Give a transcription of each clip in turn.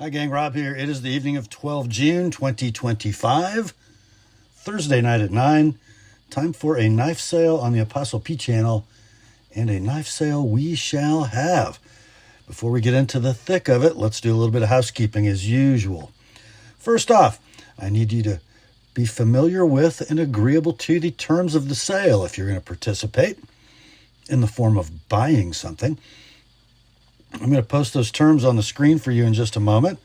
Hi gang, Rob here. It is the evening of 12 June 2025, Thursday night at 9. Time for a knife sale on the TheApostleP channel, and a knife sale we shall have. Before we get into the thick of it, let's do a little bit of housekeeping as usual. First off, I need you to be familiar with and agreeable to the terms of the sale if you're going to participate in the form of buying something. I'm going to post those terms on the screen for you in just a moment.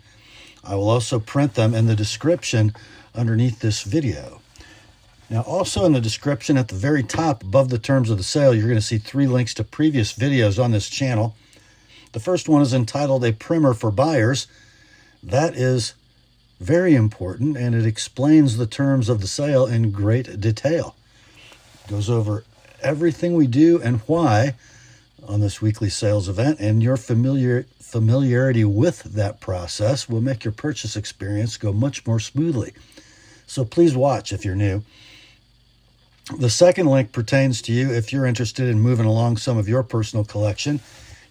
I will also print them in the description underneath this video. Now, also in the description at the very top above the terms of the sale, you're going to see 3 links to previous videos on this channel. The first one is entitled A Primer for Buyers. That is very important, and it explains the terms of the sale in great detail. It goes over everything we do and why on this weekly sales event, and your familiarity with that process will make your purchase experience go much more smoothly. So please watch if you're new. The second link pertains to you if you're interested in moving along some of your personal collection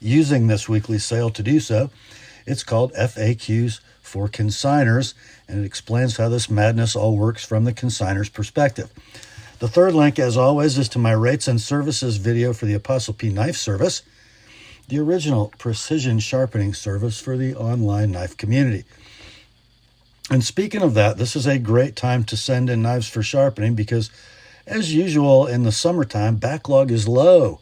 using this weekly sale to do so. It's called FAQs for Consignors, and it explains how this madness all works from the consignor's perspective. The third link, as always, is to my rates and services video for the TheApostleP Knife Service, the original precision sharpening service for the online knife community. And speaking of that, this is a great time to send in knives for sharpening because, as usual in the summertime, backlog is low.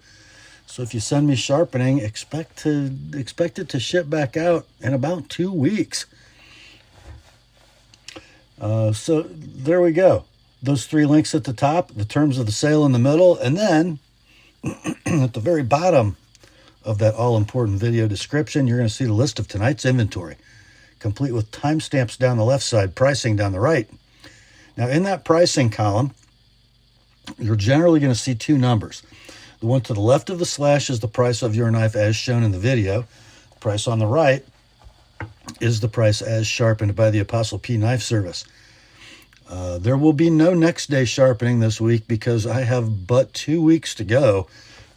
So if you send me sharpening, expect it to ship back out in about 2 weeks. So there we go. Those 3 links at the top, the terms of the sale in the middle, and then at the very bottom of that all-important video description, you're going to see the list of tonight's inventory, complete with timestamps down the left side, pricing down the right. Now, in that pricing column, you're generally going to see 2 numbers. The one to the left of the slash is the price of your knife as shown in the video. The price on the right is the price as sharpened by the TheApostleP Knife Service. There will be no next day sharpening this week because I have but 2 weeks to go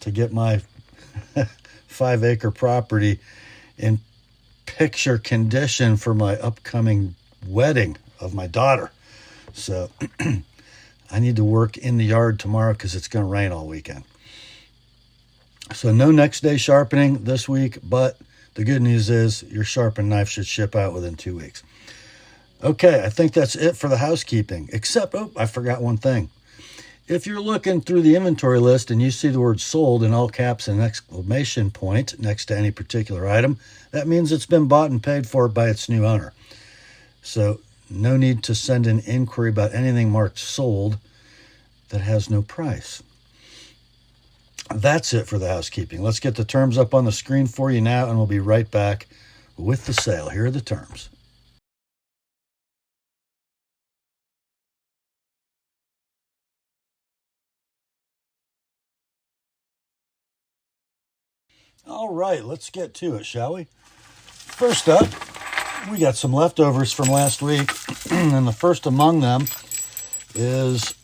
to get my 5-acre property in picture condition for my upcoming wedding of my daughter. So I need to work in the yard tomorrow because it's going to rain all weekend. So no next day sharpening this week, but the good news is your sharpened knife should ship out within 2 weeks. Okay, I think that's it for the housekeeping, except, I forgot one thing. If you're looking through the inventory list and you see the word sold in all caps and an exclamation point next to any particular item, that means it's been bought and paid for by its new owner. So no need to send an inquiry about anything marked sold that has no price. That's it for the housekeeping. Let's get the terms up on the screen for you now, and we'll be right back with the sale. Here are the terms. All right, let's get to it, shall we? First up, we got some leftovers from last week, and the first among them is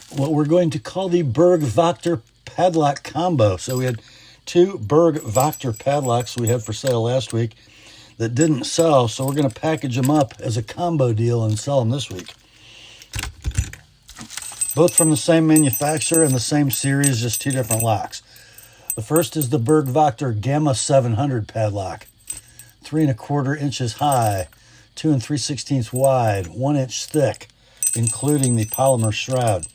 what we're going to call the Burg Wachter padlock combo. So we had 2 Burg Wachter padlocks we had for sale last week that didn't sell, so we're going to package them up as a combo deal and sell them this week. Both from the same manufacturer and the same series, just 2 different locks. The first is the Burg Wachter Gamma 700 padlock, 3 1/4 inches high, 2 3/16 wide, 1 inch thick, including the polymer shroud.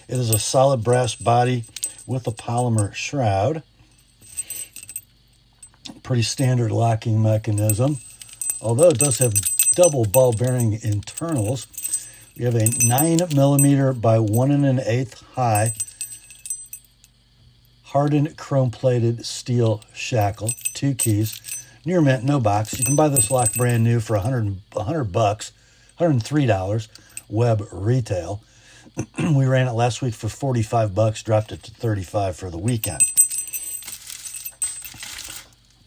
It is a solid brass body with a polymer shroud. Pretty standard locking mechanism, although it does have double ball bearing internals. We have a 9mm by 1 1/8 high hardened chrome-plated steel shackle, 2 keys, near mint, no box. You can buy this lock brand new for $100 bucks, $103 web retail. We ran it last week for 45 bucks, dropped it to 35 for the weekend.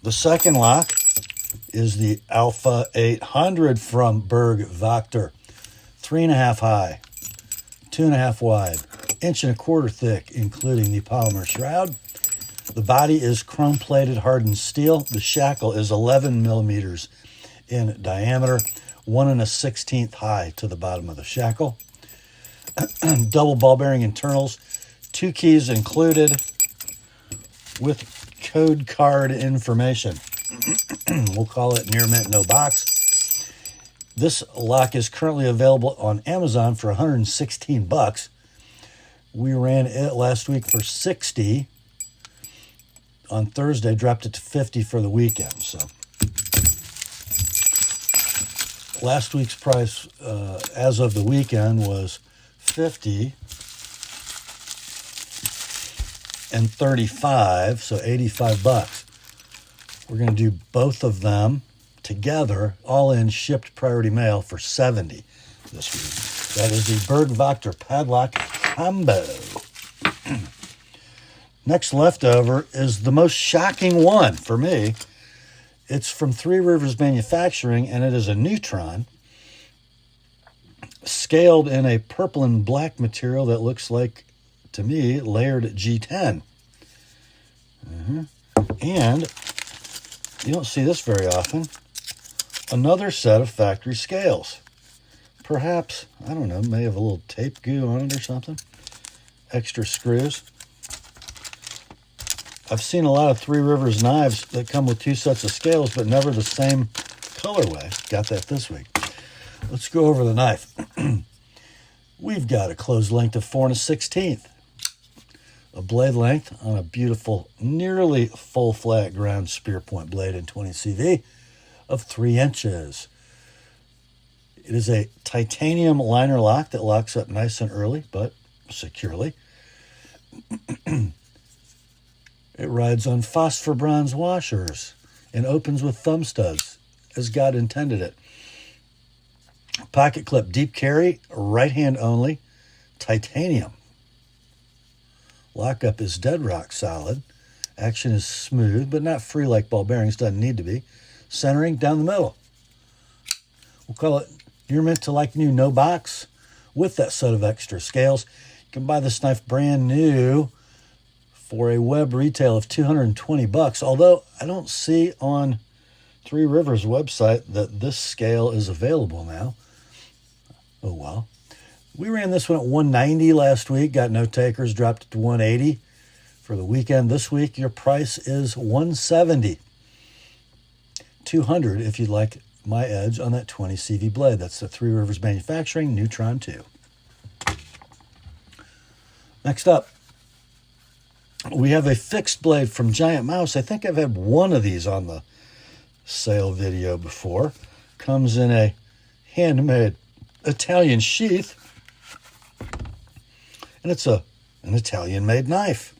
The second lock is the Alpha 800 from Burg Wachter, 3 1/2 high, 2 1/2 wide, 1 1/4 thick, including the polymer shroud. The body is chrome-plated hardened steel. The shackle is 11 millimeters in diameter, 1 1/16 high to the bottom of the shackle. Double ball bearing internals, 2 keys included with code card information. We'll call it near mint, no box. This lock is currently available on Amazon for $116. We ran it last week for $60. On Thursday, dropped it to $50 for the weekend. So last week's price as of the weekend was $50 and $35, so $85. We're going to do both of them together, all in, shipped priority mail for $70 this week. That is the Burg Wachter Padlock combo. Next leftover is the most shocking one for me. It's from Three Rivers Manufacturing, and it is a Neutron scaled in a purple and black material that looks like, to me, layered G10. And you don't see this very often. Another set of factory scales. Perhaps, I don't know, may have a little tape goo on it or something. Extra screws. I've seen a lot of Three Rivers knives that come with 2 sets of scales, but never the same colorway. Got that this week. Let's go over the knife. We've got a closed length of 4 1/16. A blade length on a beautiful, nearly full flat ground spear point blade in 20 CV of 3 inches. It is a titanium liner lock that locks up nice and early, but securely. It rides on phosphor bronze washers and opens with thumb studs, as God intended it. Pocket clip, deep carry, right hand only, titanium. Lockup is dead rock solid. Action is smooth, but not free like ball bearings. Doesn't need to be. Centering down the middle. We'll call it near mint to like new, no box, with that set of extra scales. You can buy this knife brand new for a web retail of $220. Although I don't see on Three Rivers website that this scale is available now. Oh well. We ran this one at $190 last week, got no takers, dropped it to $180 for the weekend. This week, your price is $170. $200 if you'd like my edge on that 20 CV blade. That's the Three Rivers Manufacturing Neutron 2. Next up, we have a fixed blade from Giant Mouse. I think I've had one of these on the sale video before. Comes in a handmade Italian sheath. And it's an Italian-made knife.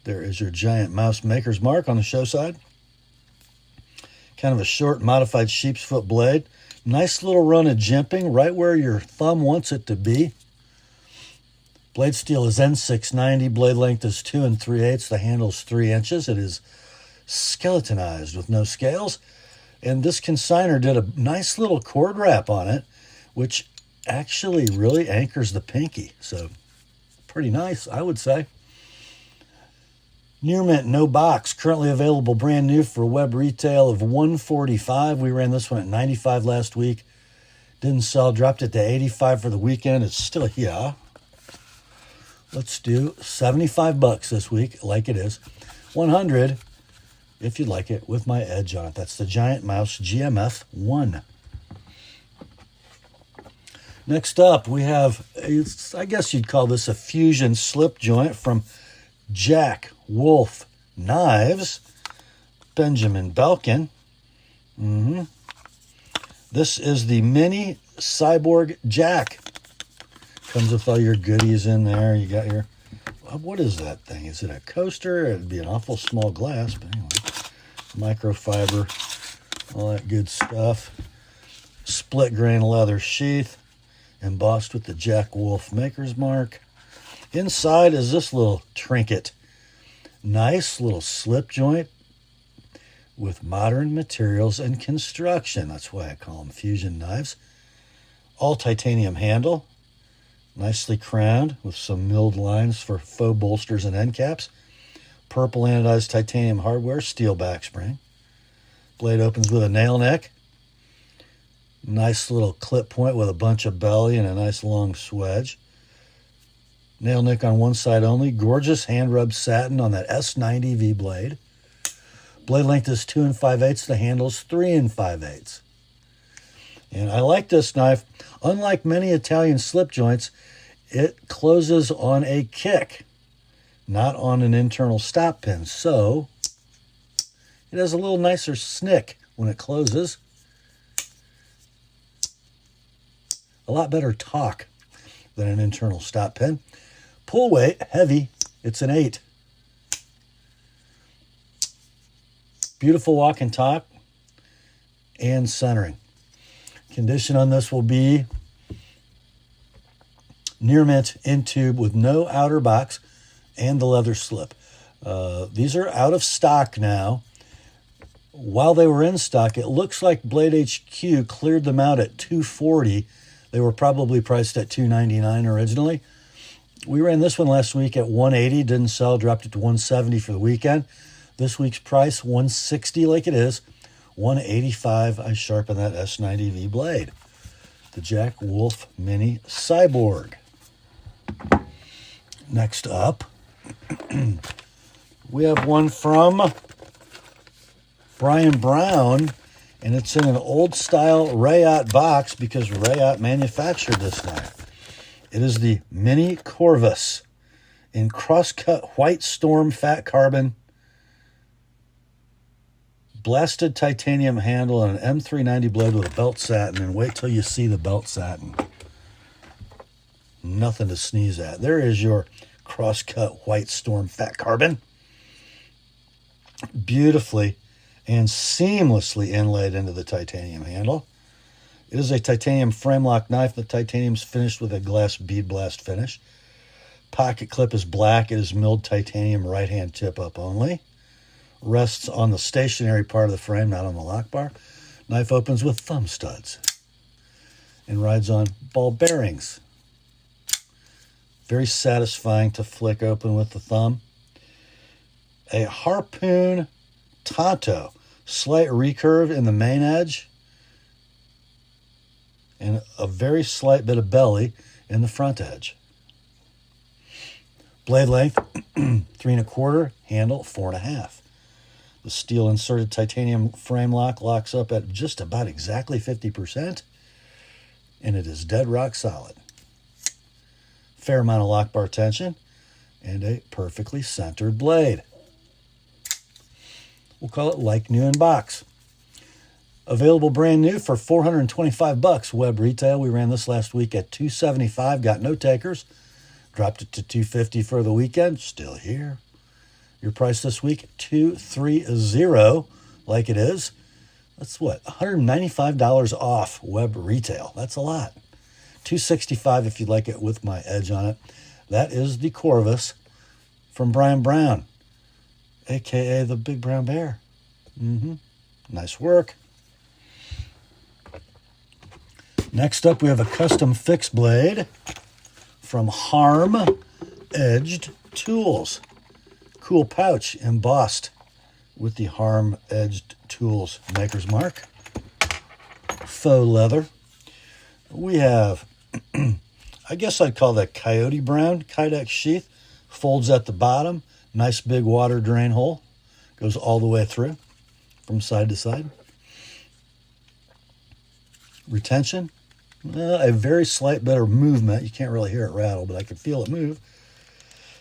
There is your Giant Mouse maker's mark on the show side. Kind of a short, modified sheep's foot blade. Nice little run of jimping right where your thumb wants it to be. Blade steel is N690. Blade length is 2 3/8. The handle is 3 inches. It is skeletonized with no scales. And this consignor did a nice little cord wrap on it, which actually really anchors the pinky. So pretty nice, I would say. Near mint, no box. Currently available brand new for web retail of $145. We ran this one at $95 last week. Didn't sell. Dropped it to $85 for the weekend. It's still here. Let's do $75 this week, like it is. $100 if you'd like it, with my edge on it. That's the Giant Mouse GMF 1. Next up, we have, I guess you'd call this a fusion slip joint from Jack Wolf Knives, Benjamin Belkin. This is the mini Cyborg Jack. Comes with all your goodies in there. You got your, what is that thing? Is it a coaster? It'd be an awful small glass, but anyway. Microfiber, all that good stuff. Split grain leather sheath, embossed with the Jack Wolf maker's mark. Inside is this little trinket. Nice little slip joint with modern materials and construction. That's why I call them fusion knives. All titanium handle. Nicely crowned with some milled lines for faux bolsters and end caps. Purple anodized titanium hardware, steel back spring. Blade opens with a nail nick. Nice little clip point with a bunch of belly and a nice long swedge. Nail nick on one side only. Gorgeous hand-rubbed satin on that S90 V blade. Blade length is 2 5/8. The handle's 3 5/8. And I like this knife. Unlike many Italian slip joints, it closes on a kick, not on an internal stop pin. So it has a little nicer snick when it closes. A lot better torque than an internal stop pin. Pull weight, heavy, it's an 8. Beautiful walk and talk and centering. Condition on this will be near mint in tube with no outer box and the leather slip. These are out of stock now. While they were in stock, it looks like Blade HQ cleared them out at $240. They were probably priced at $299 originally. We ran this one last week at $180, didn't sell, dropped it to $170 for the weekend. This week's price, $160 like it is, $185. I sharpened that S90V blade. The Jack Wolf Mini Cyborg. Next up, we have one from Brian Brown, and it's in an old-style RaidOps box because RaidOps manufactured this knife. It is the Mini Corvus in cross-cut white storm fat carbon, blasted titanium handle, and an M390 blade with a belt satin. And wait till you see the belt satin. Nothing to sneeze at. There is your cross-cut white storm fat carbon. Beautifully and seamlessly inlaid into the titanium handle. It is a titanium frame lock knife. The titanium's finished with a glass bead blast finish. Pocket clip is black. It is milled titanium right-hand tip up only. Rests on the stationary part of the frame, not on the lock bar. Knife opens with thumb studs and rides on ball bearings. Very satisfying to flick open with the thumb. A harpoon Tonto. Slight recurve in the main edge. And a very slight bit of belly in the front edge. Blade length, 3 1/4, handle 4 1/2. The steel inserted titanium frame lock locks up at just about exactly 50%, and it is dead rock solid. Fair amount of lock bar tension, and a perfectly centered blade. We'll call it like new in box. Available brand new for $425 web retail. We ran this last week at $275. Got no takers. Dropped it to $250 for the weekend. Still here. Your price this week, $230 like it is. That's what? $195 off web retail. That's a lot. $265 if you'd like it with my edge on it. That is the Corvus from Brian Brown, a.k.a. the Big Brown Bear. Nice work. Next up, we have a custom fixed blade from Harm Edged Tools. Cool pouch embossed with the Harm Edged Tools maker's mark. Faux leather. We have, I guess I'd call that coyote brown Kydex sheath. Folds at the bottom. Nice big water drain hole. Goes all the way through from side to side. Retention. A very slight bit of movement. You can't really hear it rattle, but I can feel it move.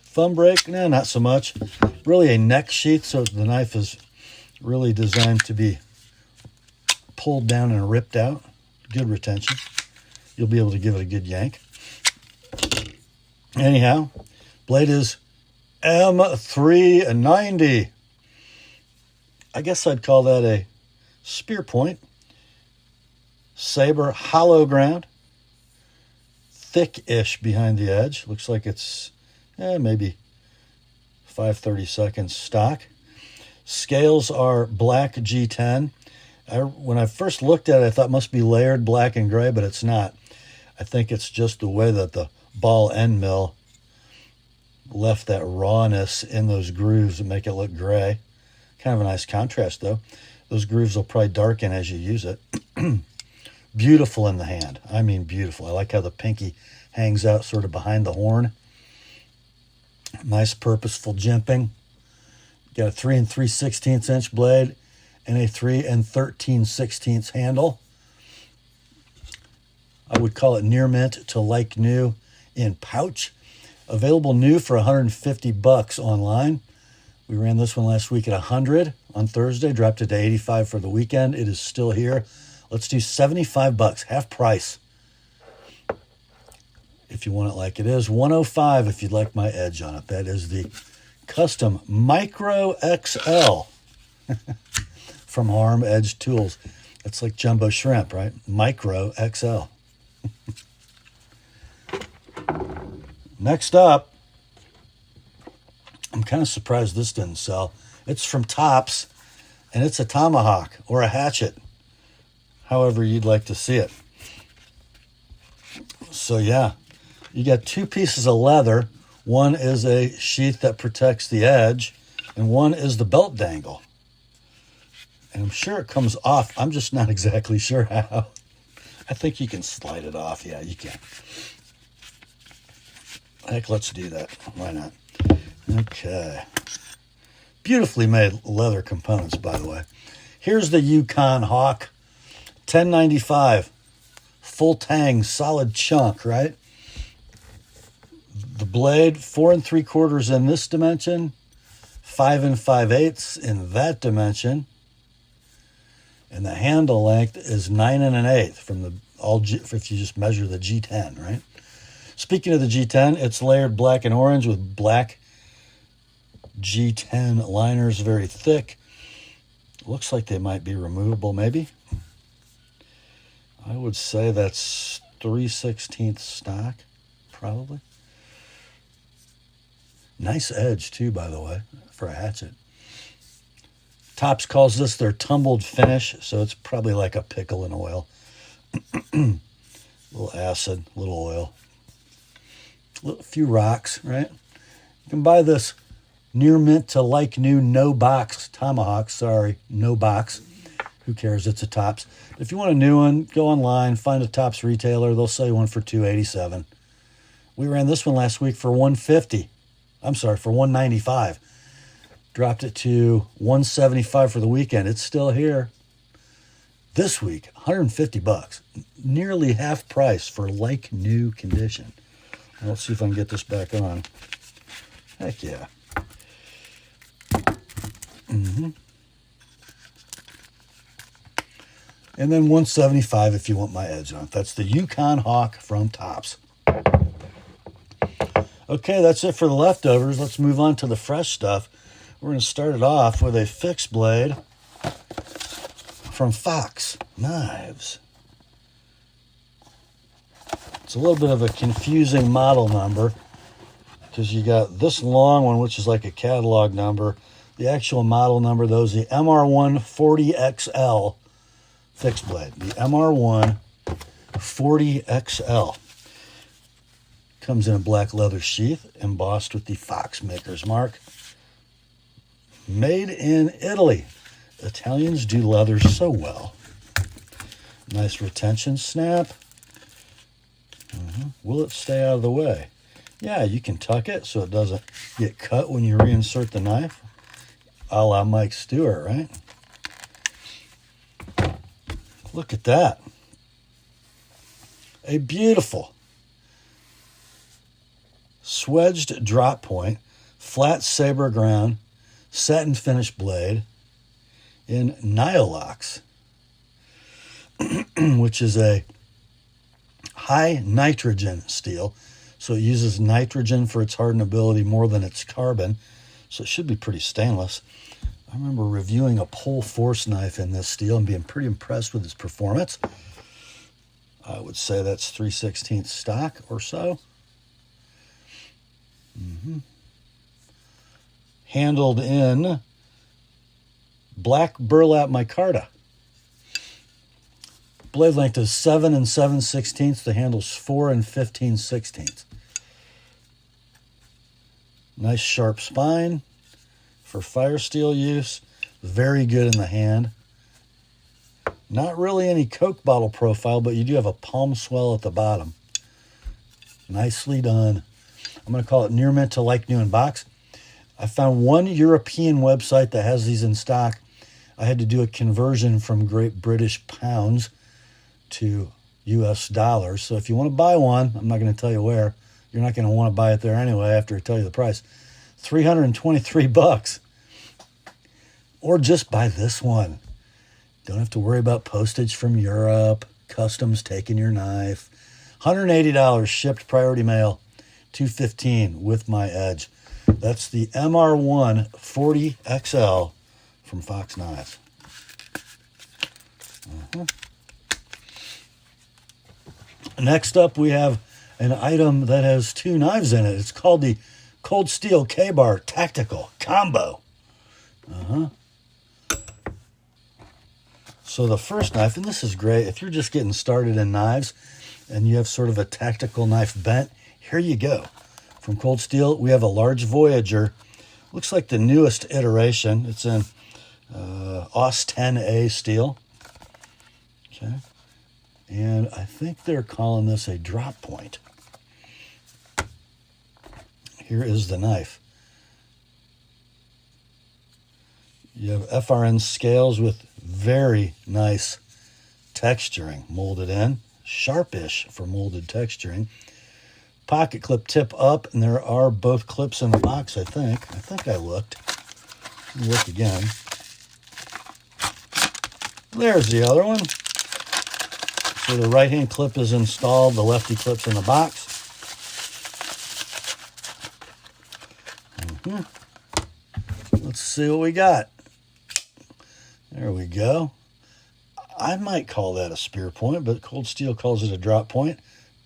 Thumb break, no, not so much. Really a neck sheath, so the knife is really designed to be pulled down and ripped out. Good retention. You'll be able to give it a good yank. Anyhow, blade is M390. I guess I'd call that a spear point. Saber hollow ground. Thick-ish behind the edge. Looks like it's maybe 5/32 stock. Scales are black G10. When I first looked at it, I thought it must be layered black and gray, but it's not. I think it's just the way that the ball end mill left that rawness in those grooves and make it look gray. Kind of a nice contrast, though. Those grooves will probably darken as you use it. Beautiful in the hand. I mean, beautiful. I like how the pinky hangs out sort of behind the horn. Nice purposeful jimping. Got a 3 3/16 inch blade and a 3 13/16 handle. I would call it near mint to like new in pouch. Available new for $150 online. We ran this one last week at $100 on Thursday, dropped it to $85 for the weekend. It is still here. Let's do $75, half price. If you want it like it is, $105 if you'd like my edge on it. That is the custom Micro XL from Harm Edge Tools. It's like jumbo shrimp, right? Micro XL. Next up, I'm kind of surprised this didn't sell. It's from Tops, and it's a tomahawk or a hatchet, however you'd like to see it. So yeah, you got two pieces of leather. One is a sheath that protects the edge, and one is the belt dangle. And I'm sure it comes off. I'm just not exactly sure how. I think you can slide it off. Yeah, you can. Heck, let's do that. Why not? Okay. Beautifully made leather components, by the way. Here's the UCON Hawk. $10.95. Full tang, solid chunk, right? The blade, 4 3/4 in this dimension, 5 5/8 in that dimension. And the handle length is 9 1/8 from the if you just measure the G10, right? Speaking of the G10, it's layered black and orange with black G10 liners, very thick. Looks like they might be removable, maybe. I would say that's 3/16 stock, probably. Nice edge, too, by the way, for a hatchet. Tops calls this their tumbled finish, so it's probably like a pickle in oil. A little acid, a little oil. A few rocks, right? You can buy this near mint to like new no box tomahawk. Sorry, no box. Who cares? It's a Tops. If you want a new one, go online, find a Tops retailer. They'll sell you one for $287. We ran this one last week for $150. I'm sorry, for $195. Dropped it to $175 for the weekend. It's still here. This week, $150. Nearly half price for like new condition. Let's see if I can get this back on. Heck yeah. And then $175 if you want my edge on it. That's the UCON Hawk from Tops. Okay, that's it for the leftovers. Let's move on to the fresh stuff. We're going to start it off with a fixed blade from Fox Knives. It's a little bit of a confusing model number because you got this long one, which is like a catalog number. The actual model number, though, is the MR1 40XL fixed blade. The MR1 40XL. Comes in a black leather sheath, embossed with the Fox maker's mark. Made in Italy. Italians do leather so well. Nice retention snap. Will it stay out of the way? Yeah, you can tuck it so it doesn't get cut when you reinsert the knife. A la Mike Stewart, right? Look at that. A beautiful swedged drop point, flat saber ground, satin finish blade in Nylox, which is a high nitrogen steel. So it uses nitrogen for its hardenability more than its carbon. So it should be pretty stainless. I remember reviewing a pole force knife in this steel and being pretty impressed with its performance. I would say that's 3/16 stock or so. Handled in black burlap micarta. Blade length is 7 7/16. The handle's 4 15/16. Nice sharp spine for fire steel use. Very good in the hand. Not really any Coke bottle profile, but you do have a palm swell at the bottom. Nicely done. I'm going to call it near mint to like new in box. I found one European website that has these in stock. I had to do a conversion from Great British pounds to US dollars. So if you want to buy one, I'm not going to tell you where. You're not going to want to buy it there anyway after I tell you the price. $323. Or just buy this one. Don't have to worry about postage from Europe, customs taking your knife. $180 shipped priority mail, $215 with my edge. That's the MR1 40XL from Fox Knives. Next up, we have an item that has two knives in it. It's called the Cold Steel K-Bar Tactical Combo. So the first knife, and this is great, if you're just getting started in knives and you have sort of a tactical knife bent, here you go. From Cold Steel, we have a large Voyager. Looks like the newest iteration. It's in AUS 10A steel. Okay. And I think they're calling this a drop point. Here is the knife. You have FRN scales with very nice texturing molded in. Sharpish for molded texturing. Pocket clip tip up, and there are both clips in the box, I think. I think I looked. Look again. There's the other one. So the right-hand clip is installed. The lefty clip's in the box. Let's see what we got. There we go. I might call that a spear point, but Cold Steel calls it a drop point.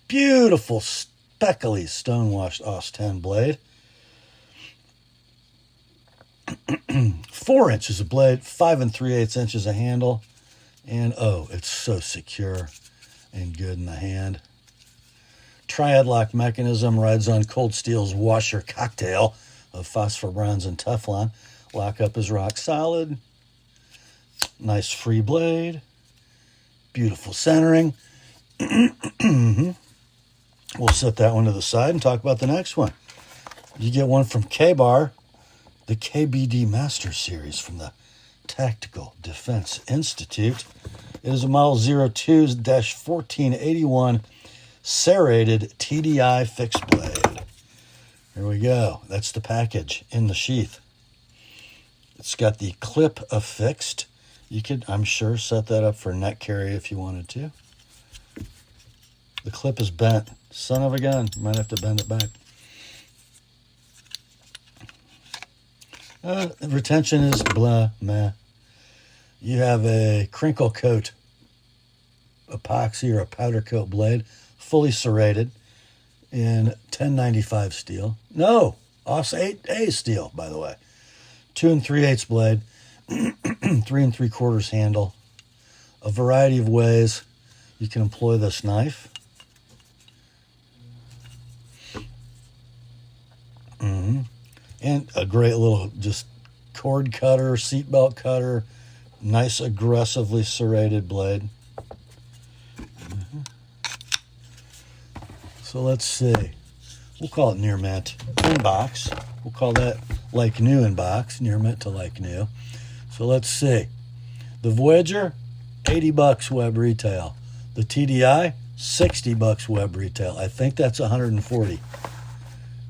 Beautiful, speckly, stonewashed AUS 10 blade. 4 inches of blade, 5 3/8 inches of handle. And oh, it's so secure and good in the hand. Triad lock mechanism rides on Cold Steel's washer cocktail of phosphor bronze and Teflon. Lockup is rock solid. Nice free blade. Beautiful centering. We'll set that one to the side and talk about the next one. You get one from K-Bar, the KBD Master Series from the Tactical Defense Institute. It is a model 02-1481 serrated TDI fixed blade. Here we go. That's the package in the sheath. It's got the clip affixed. You could, I'm sure, set that up for neck carry if you wanted to. The clip is bent. Son of a gun. You might have to bend it back. Retention is blah, meh. You have a crinkle coat epoxy or a powder coat blade, fully serrated in 1095 steel. No, AUS 8A steel, by the way. 2 3/8 blade, 3 3/4 handle. A variety of ways you can employ this knife. And a great little just cord cutter, seatbelt cutter, nice aggressively serrated blade. So let's see. We'll call it near mint in box. We'll call that like new in box, near mint to like new. So let's see. The Voyager, $80 web retail. The TDI, $60 web retail. I think that's $140,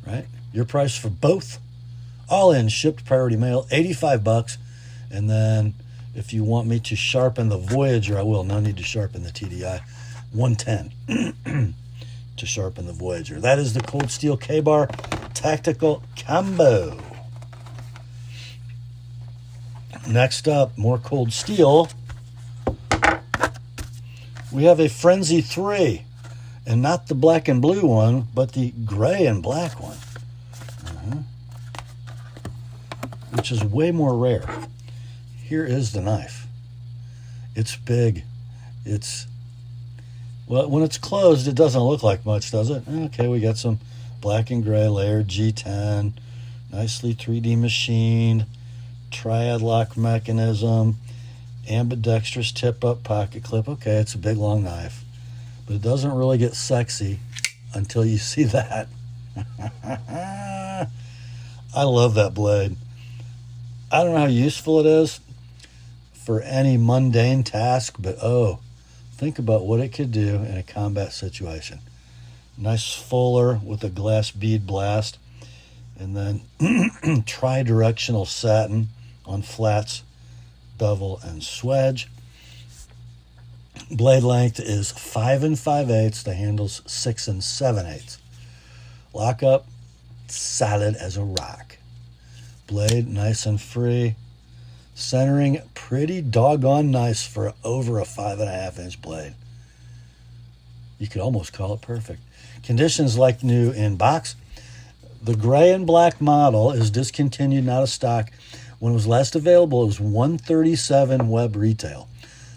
right? Your price for both, all in, shipped priority mail, $85. And then if you want me to sharpen the Voyager, I will. No need to sharpen the TDI. $110 to sharpen the Voyager. That is the Cold Steel K-Bar Tactical Combo. Next up, more Cold Steel. We have a Frenzy 3, and not the black and blue one, but the gray and black one, which is way more rare. Here is the knife. It's big. It's, well, when it's closed, it doesn't look like much, does it? Okay, we got some black and gray layered G10, nicely 3D machined, triad lock mechanism, Ambidextrous tip-up pocket clip. Okay, it's a big, long knife. But it doesn't really get sexy until you see that. I love that blade. I don't know how useful it is for any mundane task, but oh, think about what it could do in a combat situation. Nice fuller with a glass bead blast, and then tri-directional satin on flats, bevel, and swedge. Blade length is 5 5/8. The handle's 6 7/8. Lockup, solid as a rock. Blade nice and free. Centering pretty doggone nice for over a 5.5-inch blade. You could almost call it perfect. Conditions like new in box. The gray and black model is discontinued and out of stock. When it was last available, it was $137 web retail.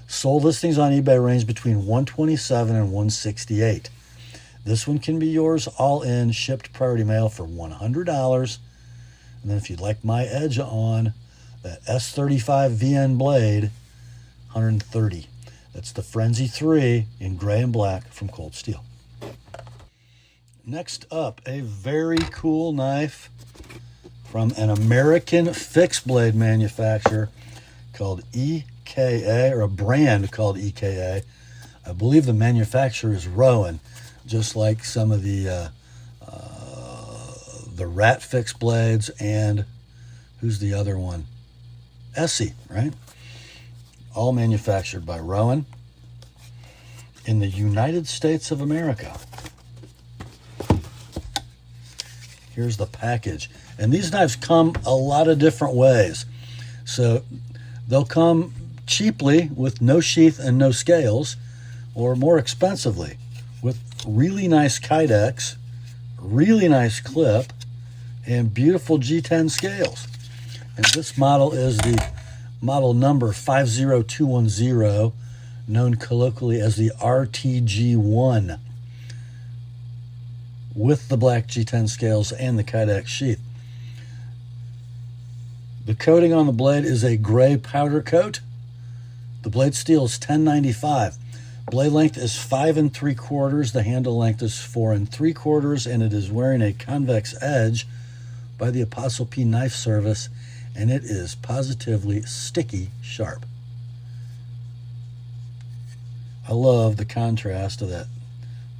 Sold listings on eBay range between $127 and $168. This one can be yours all in, shipped priority mail for $100. And then if you'd like my edge on that S35 VN blade, $130. That's the Frenzy 3 in gray and black from Cold Steel. Next up, a very cool knife from an American fixed blade manufacturer called EKA, or a brand called EKA. I believe the manufacturer is Rowan, just like some of the Rat fixed blades, and who's the other one? Essie, right? All manufactured by Rowan in the United States of America. Here's the package. And these knives come a lot of different ways. So they'll come cheaply with no sheath and no scales, or more expensively with really nice Kydex, really nice clip, and beautiful G10 scales. And this model is the model number 50210, known colloquially as the RTG1, with the black G10 scales and the Kydex sheath. The coating on the blade is a gray powder coat. The blade steel is 1095. Blade length is 5 3/4. The handle length is 4 3/4, and it is wearing a convex edge by the TheApostleP Knife Service, and it is positively sticky sharp. I love the contrast of that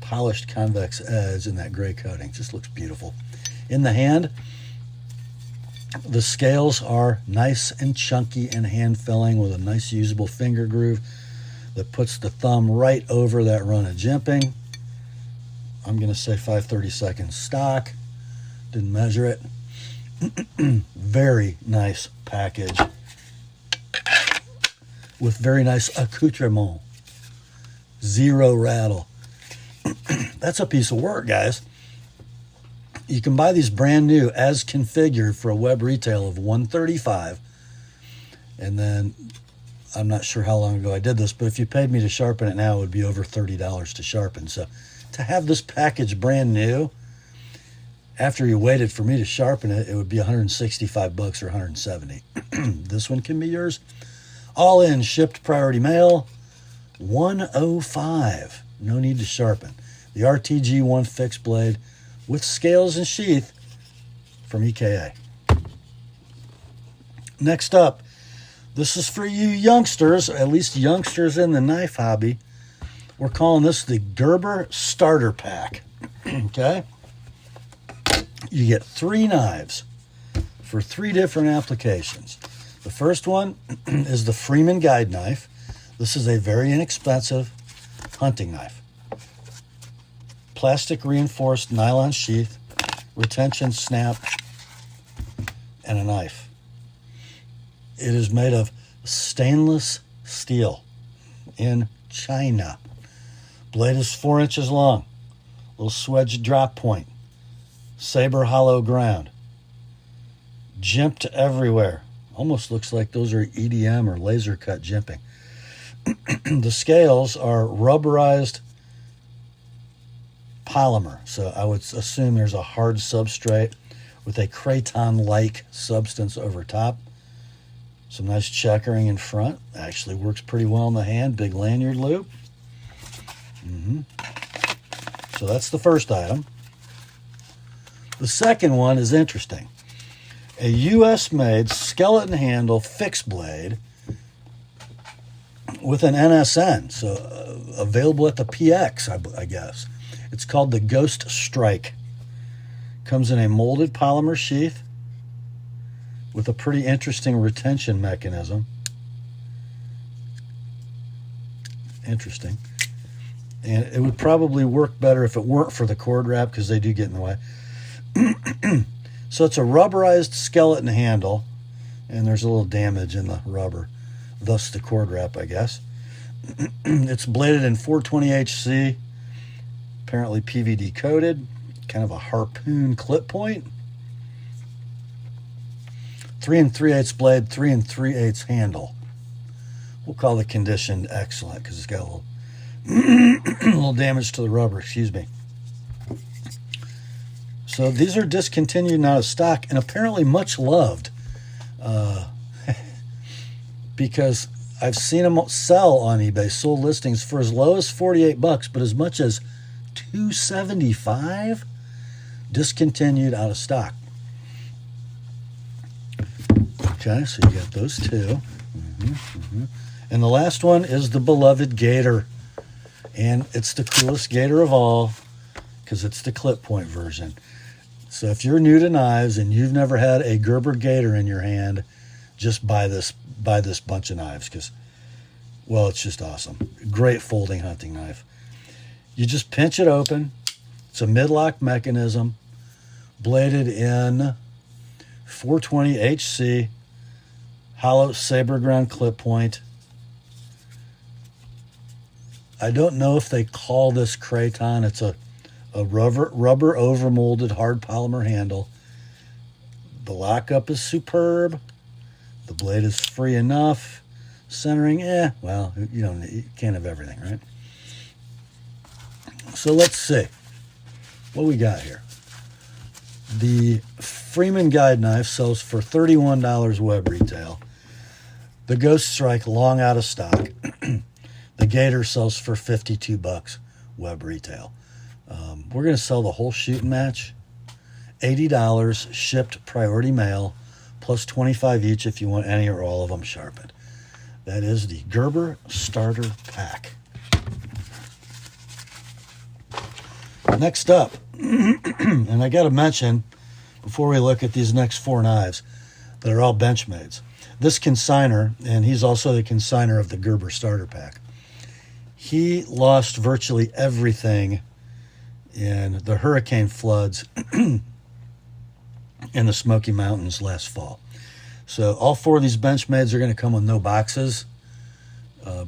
polished convex edge and that gray coating. Just looks beautiful. In the hand, the scales are nice and chunky and hand-filling with a nice usable finger groove that puts the thumb right over that run of jimping. I'm going to say 5/32 stock. Didn't measure it. Very nice package with very nice accoutrement. Zero rattle. That's a piece of work, guys. You can buy these brand new as configured for a web retail of $135. And then I'm not sure how long ago I did this, but if you paid me to sharpen it now, it would be over $30 to sharpen. So to have this package brand new, after you waited for me to sharpen it, it would be $165 or $170. This one can be yours. All in, shipped priority mail, $105. No need to sharpen. The RTG1 fixed blade with scales and sheath from EKA. Next up, this is for you youngsters, at least youngsters in the knife hobby. We're calling this the Gerber Starter Pack. Okay? You get 3 knives for 3 different applications. The first one is the Freeman Guide Knife. This is a very inexpensive hunting knife. Plastic reinforced nylon sheath, retention snap, and a knife. It is made of stainless steel in China. Blade is 4 inches long. Little swedge drop point. Saber hollow ground. Jimped everywhere. Almost looks like those are EDM or laser cut jimping. The scales are rubberized polymer. So I would assume there's a hard substrate with a craton-like substance over top. Some nice checkering in front. Actually works pretty well in the hand. Big lanyard loop. So that's the first item. The second one is interesting. A US-made skeleton handle fixed blade with an NSN. So available at the PX, I guess. It's called the Ghost Strike. Comes in a molded polymer sheath with a pretty interesting retention mechanism. Interesting. And it would probably work better if it weren't for the cord wrap, because they do get in the way. So it's a rubberized skeleton handle, and there's a little damage in the rubber, thus the cord wrap, I guess. It's bladed in 420HC, apparently PVD coated, kind of a harpoon clip point. 3 3/8 blade, 3 3/8 handle. We'll call the condition excellent because it's got a little, little damage to the rubber, excuse me. So these are discontinued and out of stock, and apparently much loved, because I've seen them sell on eBay, sold listings for as low as $48, but as much as $275, discontinued, out of stock. Okay, so you got those two. And the last one is the beloved gator. And it's the coolest gator of all because it's the clip point version. So if you're new to knives and you've never had a Gerber gator in your hand, just buy this bunch of knives because, well, it's just awesome. Great folding hunting knife. You just pinch it open. It's a mid-lock mechanism, bladed in 420 HC, hollow saber ground clip point. I don't know if they call this Craton. It's a rubber over-molded hard polymer handle. The lockup is superb. The blade is free enough. Centering, well, you can't have everything, right? So let's see what we got here. The Freeman Guide knife sells for $31 web retail. The Ghost Strike, long out of stock. The Gator sells for $52 web retail. We're going to sell the whole shooting match. $80 shipped priority mail, plus $25 each if you want any or all of them sharpened. That is the Gerber Starter Pack. Next up, and I got to mention, before we look at these next four knives, that are all Benchmades. This consignor, and he's also the consignor of the Gerber Starter Pack, he lost virtually everything in the hurricane floods in the Smoky Mountains last fall. So all four of these Benchmades are going to come with no boxes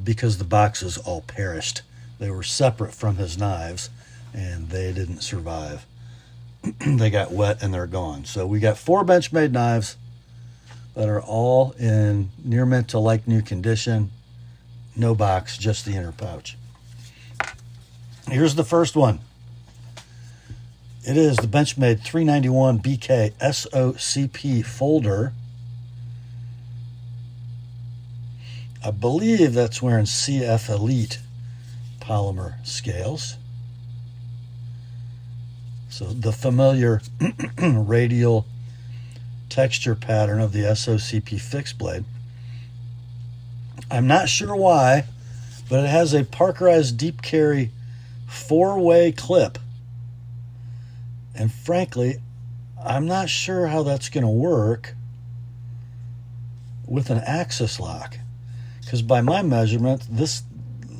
because the boxes all perished. They were separate from his knives, and they didn't survive. They got wet and they're gone. So we got four Benchmade knives that are all in near mint to like new condition. No box, just the inner pouch. Here's the first one. It is the Benchmade 391 BK SOCP folder. I believe that's wearing CF Elite polymer scales. So the familiar radial texture pattern of the SOCP fixed blade. I'm not sure why, but it has a Parkerized deep carry 4-way clip. And frankly, I'm not sure how that's going to work with an axis lock. Because by my measurement, this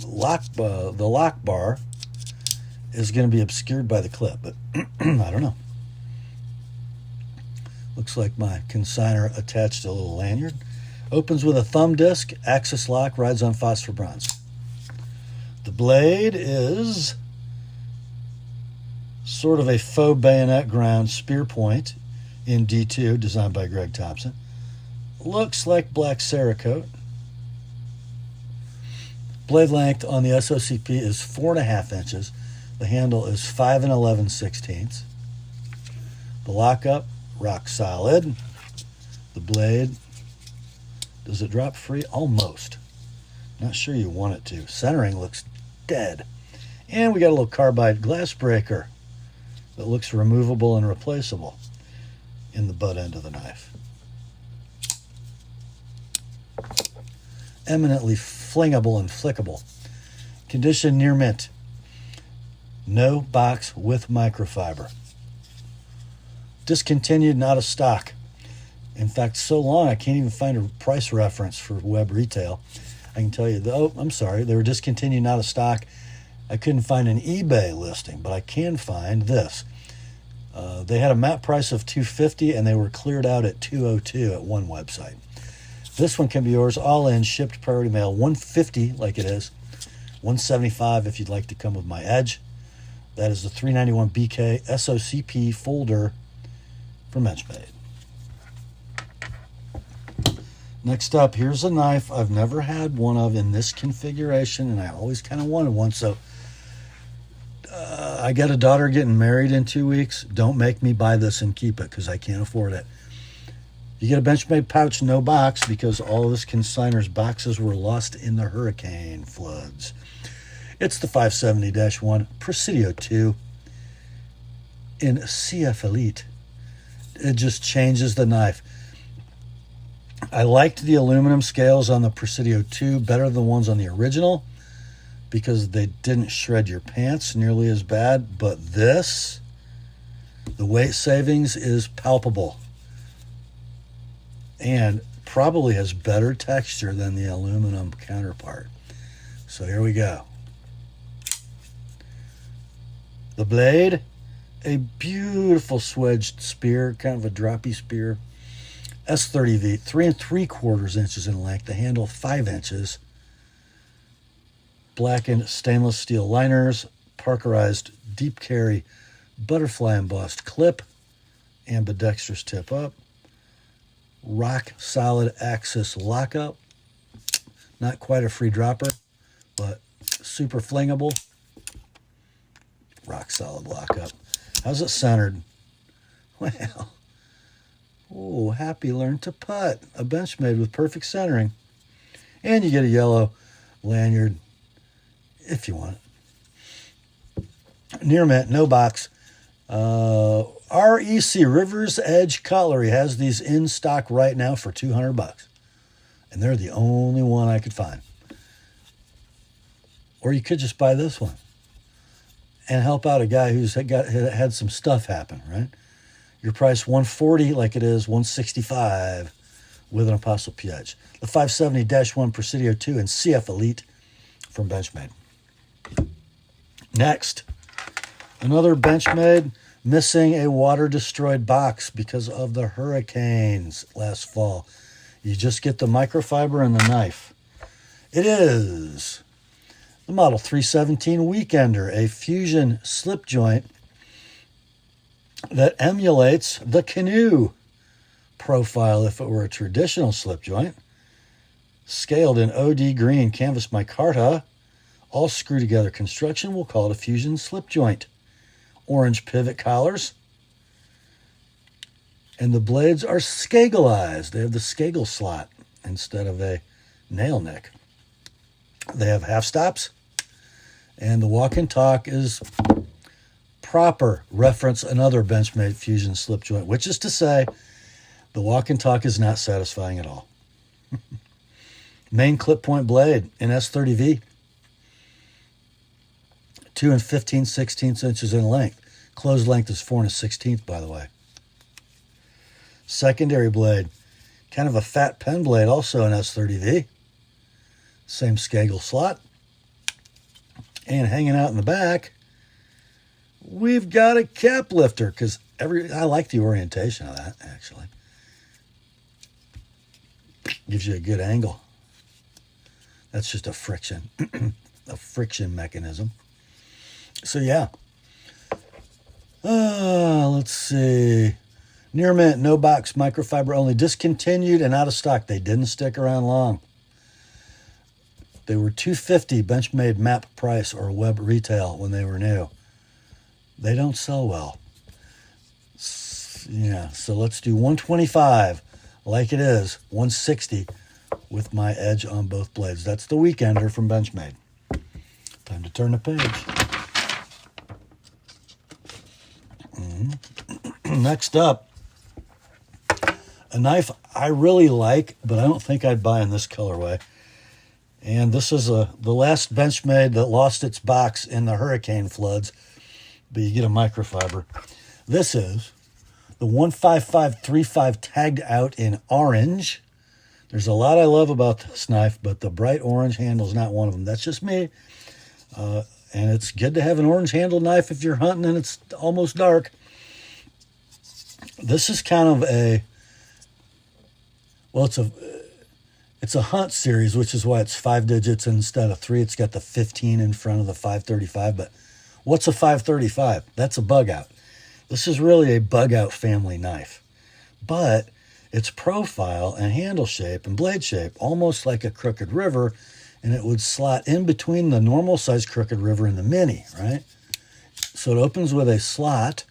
lock, the lock bar is going to be obscured by the clip. But I don't know. Looks like my consignor attached a little lanyard. Opens with a thumb disc, axis lock, rides on phosphor bronze. The blade is sort of a faux bayonet ground spear point in D2, designed by Greg Thompson. Looks like black Cerakote. Blade length on the SOCP is 4.5 inches. The handle is 5 11/16. The lockup, rock solid. The blade, Does it drop free? Almost. Not sure you want it to. Centering looks dead. And we got a little carbide glass breaker that looks removable and replaceable in the butt end of the knife. Eminently flingable and flickable. Condition near mint. No box with microfiber. Discontinued and out of stock. In fact, so long I can't even find a price reference for web retail. I can tell you, oh, I'm sorry, they were discontinued and out of stock. I couldn't find an eBay listing, but I can find this. They had a map price of $250 and they were cleared out at $202 at one website. This one can be yours all in, shipped priority mail, $150 like it is, $175 if you'd like to come with my edge. That is the 391 BK SOCP folder from Benchmade. Next up, here's a knife I've never had one of in this configuration, and I always kind of wanted one. So I got a daughter getting married in 2 weeks. Don't make me buy this and keep it because I can't afford it. You get a Benchmade pouch, no box, because all of this consignor's boxes were lost in the hurricane floods. It's the 570-1 Presidio 2 in CF Elite. It just changes the knife. I liked the aluminum scales on the Presidio 2 better than the ones on the original because they didn't shred your pants nearly as bad, but this, the weight savings is palpable and probably has better texture than the aluminum counterpart. So here we go. The blade, a beautiful swedged spear, kind of a droppy spear. S30V, 3 3/4 inches in length. The handle 5 inches. Blackened stainless steel liners, parkerized deep carry, butterfly embossed clip, ambidextrous tip up. Rock solid axis lockup. Not quite a free dropper, but super flingable. Rock solid lockup. How's it centered? Well, oh, happy learn to putt. A Benchmade with perfect centering. And you get a yellow lanyard if you want it. Near mint, no box. REC, River's Edge Cutlery, has these in stock right now for $200. And they're the only one I could find. Or you could just buy this one and help out a guy who's had some stuff happen, right? Your price $140 like it is $165 with an TheApostleP edge. The 570-1 Presidio 2 and CF Elite from Benchmade. Next, another Benchmade missing a water-destroyed box because of the hurricanes last fall. You just get the microfiber and the knife. It is the Model 317 Weekender, a fusion slip joint that emulates the canoe profile if it were a traditional slip joint. Scaled in OD green canvas micarta, all screw together construction. We'll call it a fusion slip joint. Orange pivot collars. And the blades are skagalized. They have the skagel slot instead of a nail nick. They have half stops. And the walk and talk is proper. Reference another Benchmade fusion slip joint, which is to say the walk and talk is not satisfying at all. Main clip point blade in S30V. 2 15/16 inches in length. Closed length is 4 1/16, by the way. Secondary blade, kind of a fat pen blade, also in S30V. Same skagel slot. And hanging out in the back, we've got a cap lifter, because I like the orientation of that, actually. Gives you a good angle. That's just a friction, a friction mechanism. So yeah. Let's see. Near mint, no box, microfiber only, discontinued and out of stock. They didn't stick around long. They were $250 Benchmade map price or web retail when they were new. They don't sell well. Yeah, so let's do $125 like it is, $160 with my edge on both blades. That's the Weekender from Benchmade. Time to turn the page. Next up, a knife I really like, but I don't think I'd buy in this colorway. And this is the last Benchmade that lost its box in the hurricane floods, but you get a microfiber. This is the 15535 tagged out in orange. There's a lot I love about this knife, but the bright orange handle is not one of them. That's just me. And it's good to have an orange handled knife if you're hunting and it's almost dark. This is kind of a, well, it's a hunt series, which is why it's 5 digits instead of 3. It's got the 15 in front of the 535. But what's a 535? That's a bug out. This is really a bug out family knife. But its profile and handle shape and blade shape, almost like a Crooked River, and it would slot in between the normal size Crooked River and the Mini, right? So it opens with a slot,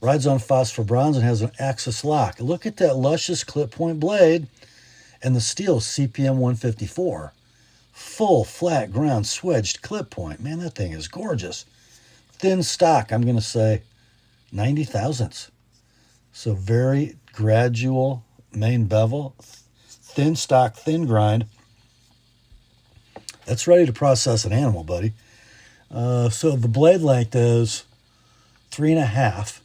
rides on phosphor bronze, and has an axis lock. Look at that luscious clip point blade, and the steel CPM 154. Full, flat, ground, swedged clip point. Man, that thing is gorgeous. Thin stock, I'm going to say 90 thousandths. So very gradual main bevel, thin stock, thin grind. That's ready to process an animal, buddy. So the blade length is 3.5.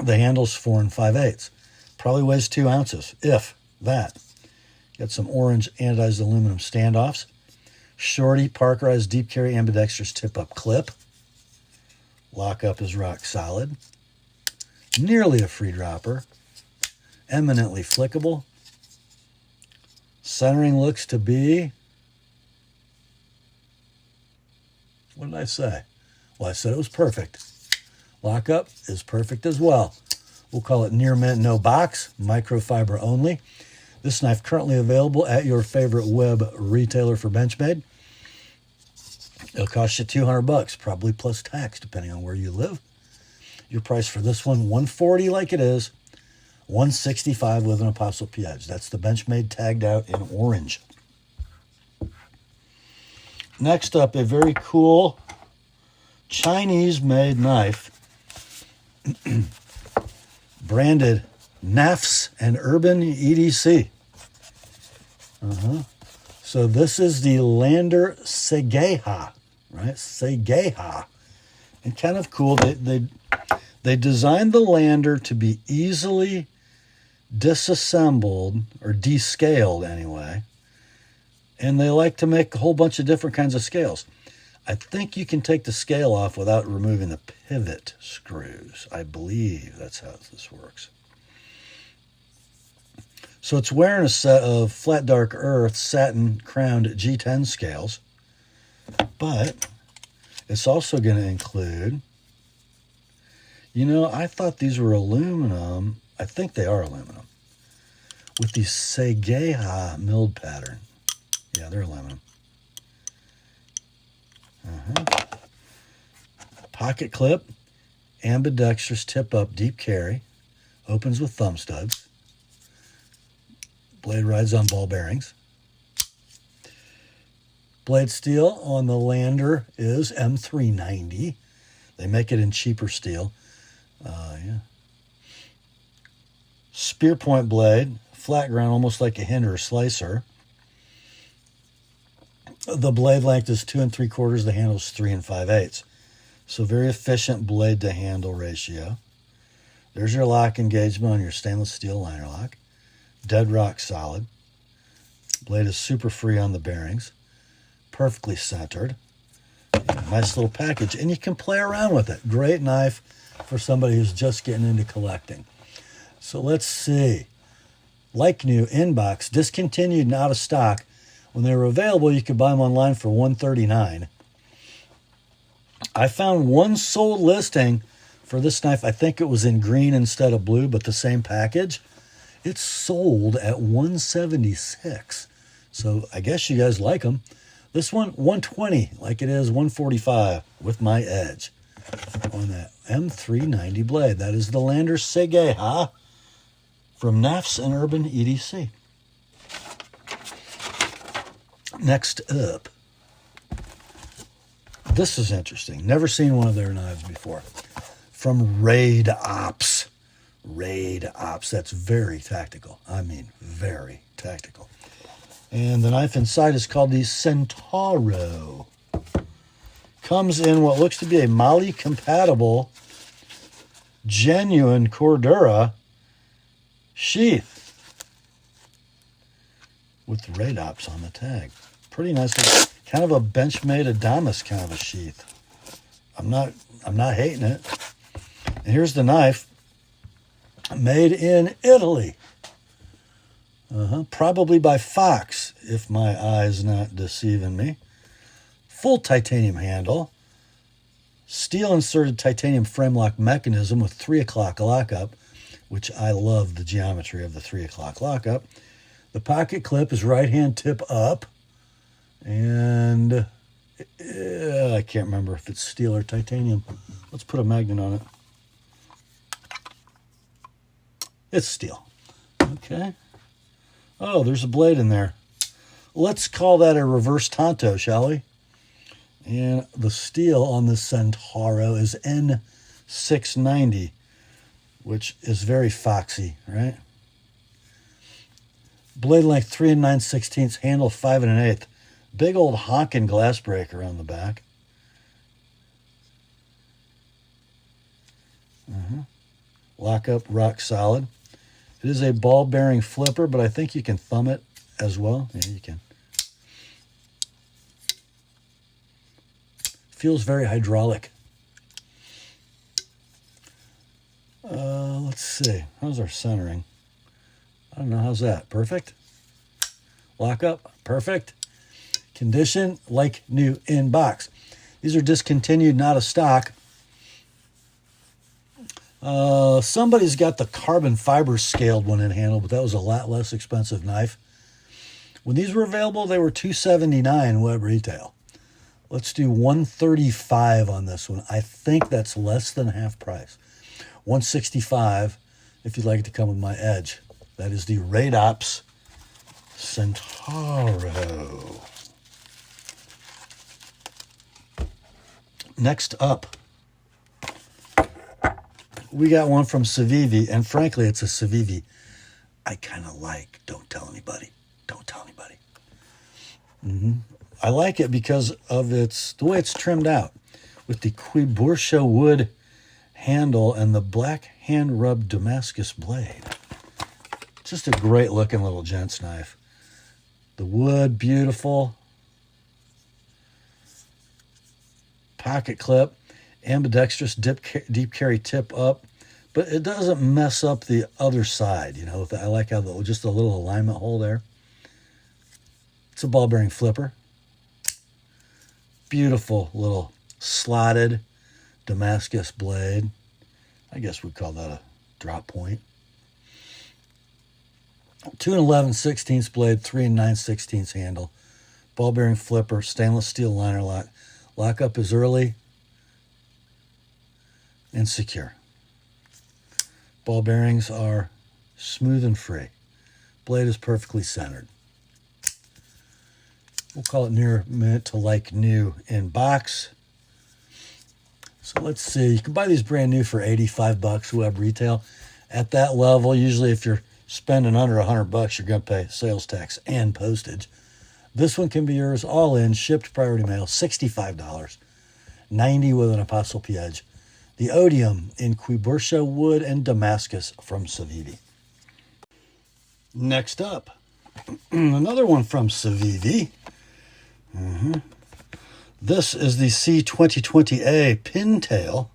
The handle's 4 5/8. Probably weighs 2 ounces, if that. Got some orange anodized aluminum standoffs. Shorty Parkerized deep carry ambidextrous tip-up clip. Lockup is rock solid. Nearly a free dropper. Eminently flickable. Centering looks to be, what did I say? Well, I said it was perfect. Lockup is perfect as well. We'll call it near mint, no box, microfiber only. This knife currently available at your favorite web retailer for Benchmade. It'll cost you $200, probably plus tax, depending on where you live. Your price for this one, $140 like it is, $165 with an ApostleP edge. That's the Benchmade tagged out in orange. Next up, a very cool Chinese-made knife, branded Knafs and Urban EDC. So this is the Lander Seigaiha, right? Seigaiha. And kind of cool, they designed the Lander to be easily disassembled, or descaled anyway. And they like to make a whole bunch of different kinds of scales. I think you can take the scale off without removing the pivot screws. I believe that's how this works. So it's wearing a set of flat dark earth satin crowned G10 scales, but it's also going to include, you know, I thought these were aluminum. I think they are aluminum, with the Seigaiha milled pattern. Yeah, they're aluminum. Pocket clip, ambidextrous tip-up deep carry, opens with thumb studs. Blade rides on ball bearings. Blade steel on the Lander is M390. They make it in cheaper steel. Yeah. Spear point blade, flat ground, almost like a hinder or slicer. The blade length is 2 3/4. The handle is 3 5/8. So very efficient blade to handle ratio. There's your lock engagement on your stainless steel liner lock. Dead rock solid. Blade is super free on the bearings. Perfectly centered. Nice little package. And you can play around with it. Great knife for somebody who's just getting into collecting. So let's see. Like new, inbox, discontinued and out of stock. When they were available, you could buy them online for $139. I found one sold listing for this knife. I think it was in green instead of blue, but the same package. It's sold at $176. So I guess you guys like them. This one, $120, like it is $145 with my edge on that M390 blade. That is the Lander Seigaiha from Knafs and Urban EDC. Next up, this is interesting. Never seen one of their knives before. From RaidOps. RaidOps. That's very tactical. I mean, very tactical. And the knife inside is called the Centauro. Comes in what looks to be a Mali-compatible, genuine Cordura sheath with RaidOps on the tag. Pretty nice. Kind of a Benchmade Adamas kind of a sheath. I'm not hating it. And here's the knife. Made in Italy. Probably by Fox, if my eye's not deceiving me. Full titanium handle. Steel inserted titanium frame lock mechanism with 3 o'clock lockup, which I love the geometry of the 3 o'clock lockup. The pocket clip is right hand tip up. And I can't remember if it's steel or titanium. Let's put a magnet on it. It's steel. Okay. Oh, there's a blade in there. Let's call that a reverse tanto, shall we? And the steel on this Centauro is N690, which is very foxy, right? Blade length 3 9/16, handle 5 1/8. Big old honking glass breaker on the back. Lockup, rock solid. It is a ball bearing flipper, but I think you can thumb it as well. Yeah, you can. Feels very hydraulic. Let's see. How's our centering? I don't know. How's that? Perfect? Lockup? Perfect. Condition, like new in box. These are discontinued, not a stock. Somebody's got the carbon fiber scaled one in handle, but that was a lot less expensive knife. When these were available, they were $279 web retail. Let's do $135 on this one. I think that's less than half price. $165 if you'd like it to come with my edge. That is the RaidOps Centauro. Next up, we got one from Civivi, and frankly, it's a Civivi I kind of like. Don't tell anybody. Don't tell anybody. I like it because of the way it's trimmed out with the Ciubourtia wood handle and the black hand-rubbed Damascus blade. Just a great looking little gent's knife. The wood, beautiful. Pocket clip, ambidextrous deep carry tip up, but it doesn't mess up the other side. You know, I like how just a little alignment hole there. It's a ball bearing flipper. Beautiful little slotted Damascus blade. I guess we'd call that a drop point. 2 11/16 blade, 3 9/16 handle. Ball bearing flipper, stainless steel liner lock. Lockup is early and secure. Ball bearings are smooth and free. Blade is perfectly centered. We'll call it near mint to like new in box. So let's see. You can buy these brand new for $85 web retail. At that level, usually if you're spending under $100, you're going to pay sales tax and postage. This one can be yours all in, shipped priority mail, $65. $90 with an TheApostleP edge. The Odium in Ciubourtia wood and Damascus from Civivi. Next up, another one from Civivi. This is the C2020A Pintail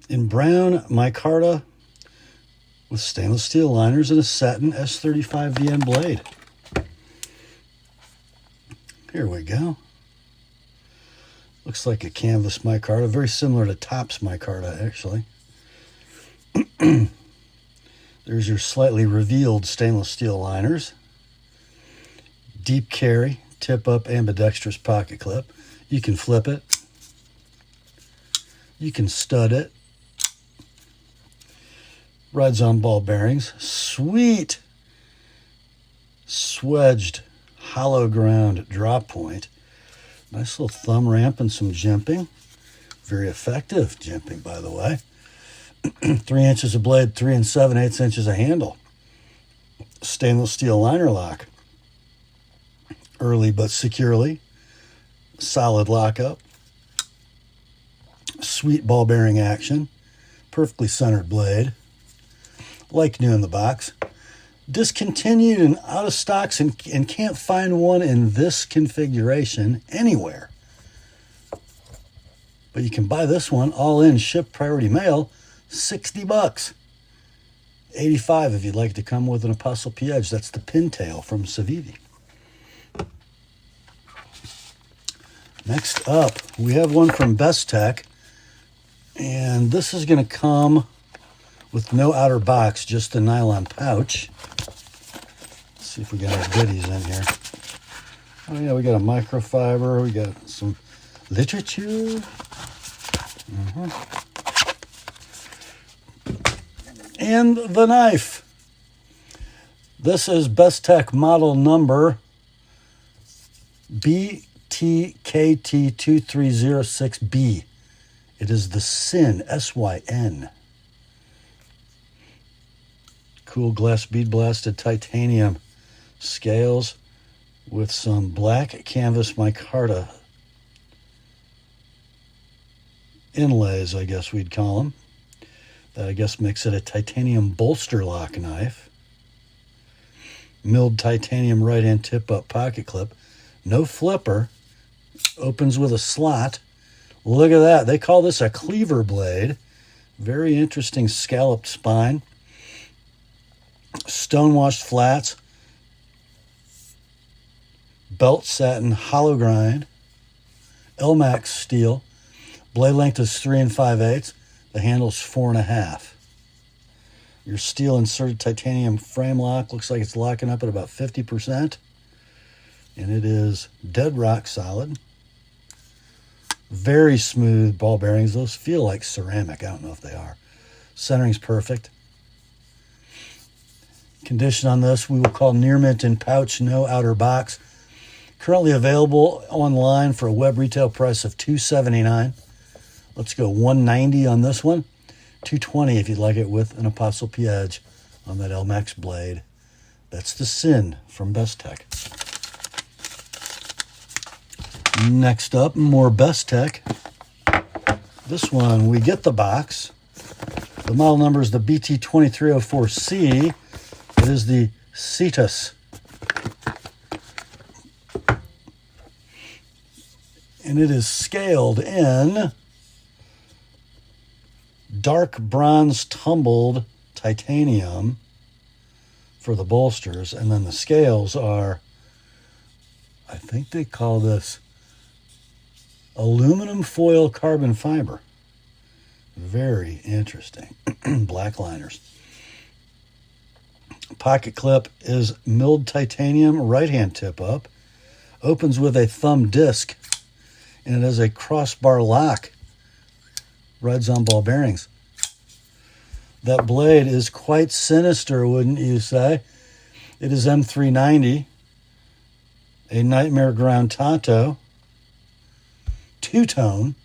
in brown micarta with stainless steel liners and a satin S35 VN blade. Here we go. Looks like a canvas micarta, very similar to Topps micarta, actually. There's your slightly revealed stainless steel liners. Deep carry, tip-up ambidextrous pocket clip. You can flip it. You can stud it. Rides on ball bearings. Sweet swedged hollow ground drop point. Nice little thumb ramp and some jimping. Very effective jimping, by the way. 3 inches of blade, 3 7/8 inches of handle. Stainless steel liner lock. Early but securely. Solid lockup. Sweet ball bearing action. Perfectly centered blade. Like new in the box. Discontinued and out of stocks and can't find one in this configuration anywhere. But you can buy this one all in, ship priority mail, $60. $85 if you'd like to come with an ApostleP Edge. That's the Pintail from Civivi. Next up, we have one from Bestech. And this is going to come with no outer box, just a nylon pouch. Let's see if we got our goodies in here. Oh yeah, we got a microfiber. We got some literature. And the knife. This is Bestech model number BTKT2306B. It is the Syn, S-Y-N. Cool glass bead blasted titanium scales with some black canvas micarta inlays, I guess we'd call them. That, I guess, makes it a titanium bolster lock knife. Milled titanium right-hand tip-up pocket clip. No flipper. Opens with a slot. Look at that. They call this a cleaver blade. Very interesting scalloped spine. Stonewashed flats. Belt satin hollow grind. Elmax steel. Blade length is 3 5/8. The handle's 4 1/2. Your steel inserted titanium frame lock looks like it's locking up at about 50%. And it is dead rock solid. Very smooth ball bearings. Those feel like ceramic. I don't know if they are. Centering's perfect. Condition on this, we will call near mint in pouch, no outer box. Currently available online for a web retail price of $279. Let's go $190 on this one. $220 if you'd like it with an ApostleP Edge on that Elmax blade. That's the Syn from Bestech. Next up, more Bestech. This one, we get the box. The model number is the BT2304C. It is the Cetus. And it is scaled in dark bronze tumbled titanium for the bolsters. And then the scales are, I think they call this aluminum foil carbon fiber. Very interesting. Black liners. Pocket clip is milled titanium right-hand tip-up. Opens with a thumb disc. And it has a crossbar lock. Rides on ball bearings. That blade is quite sinister, wouldn't you say? It is M390. A Nightmare Ground Tonto. Two-tone.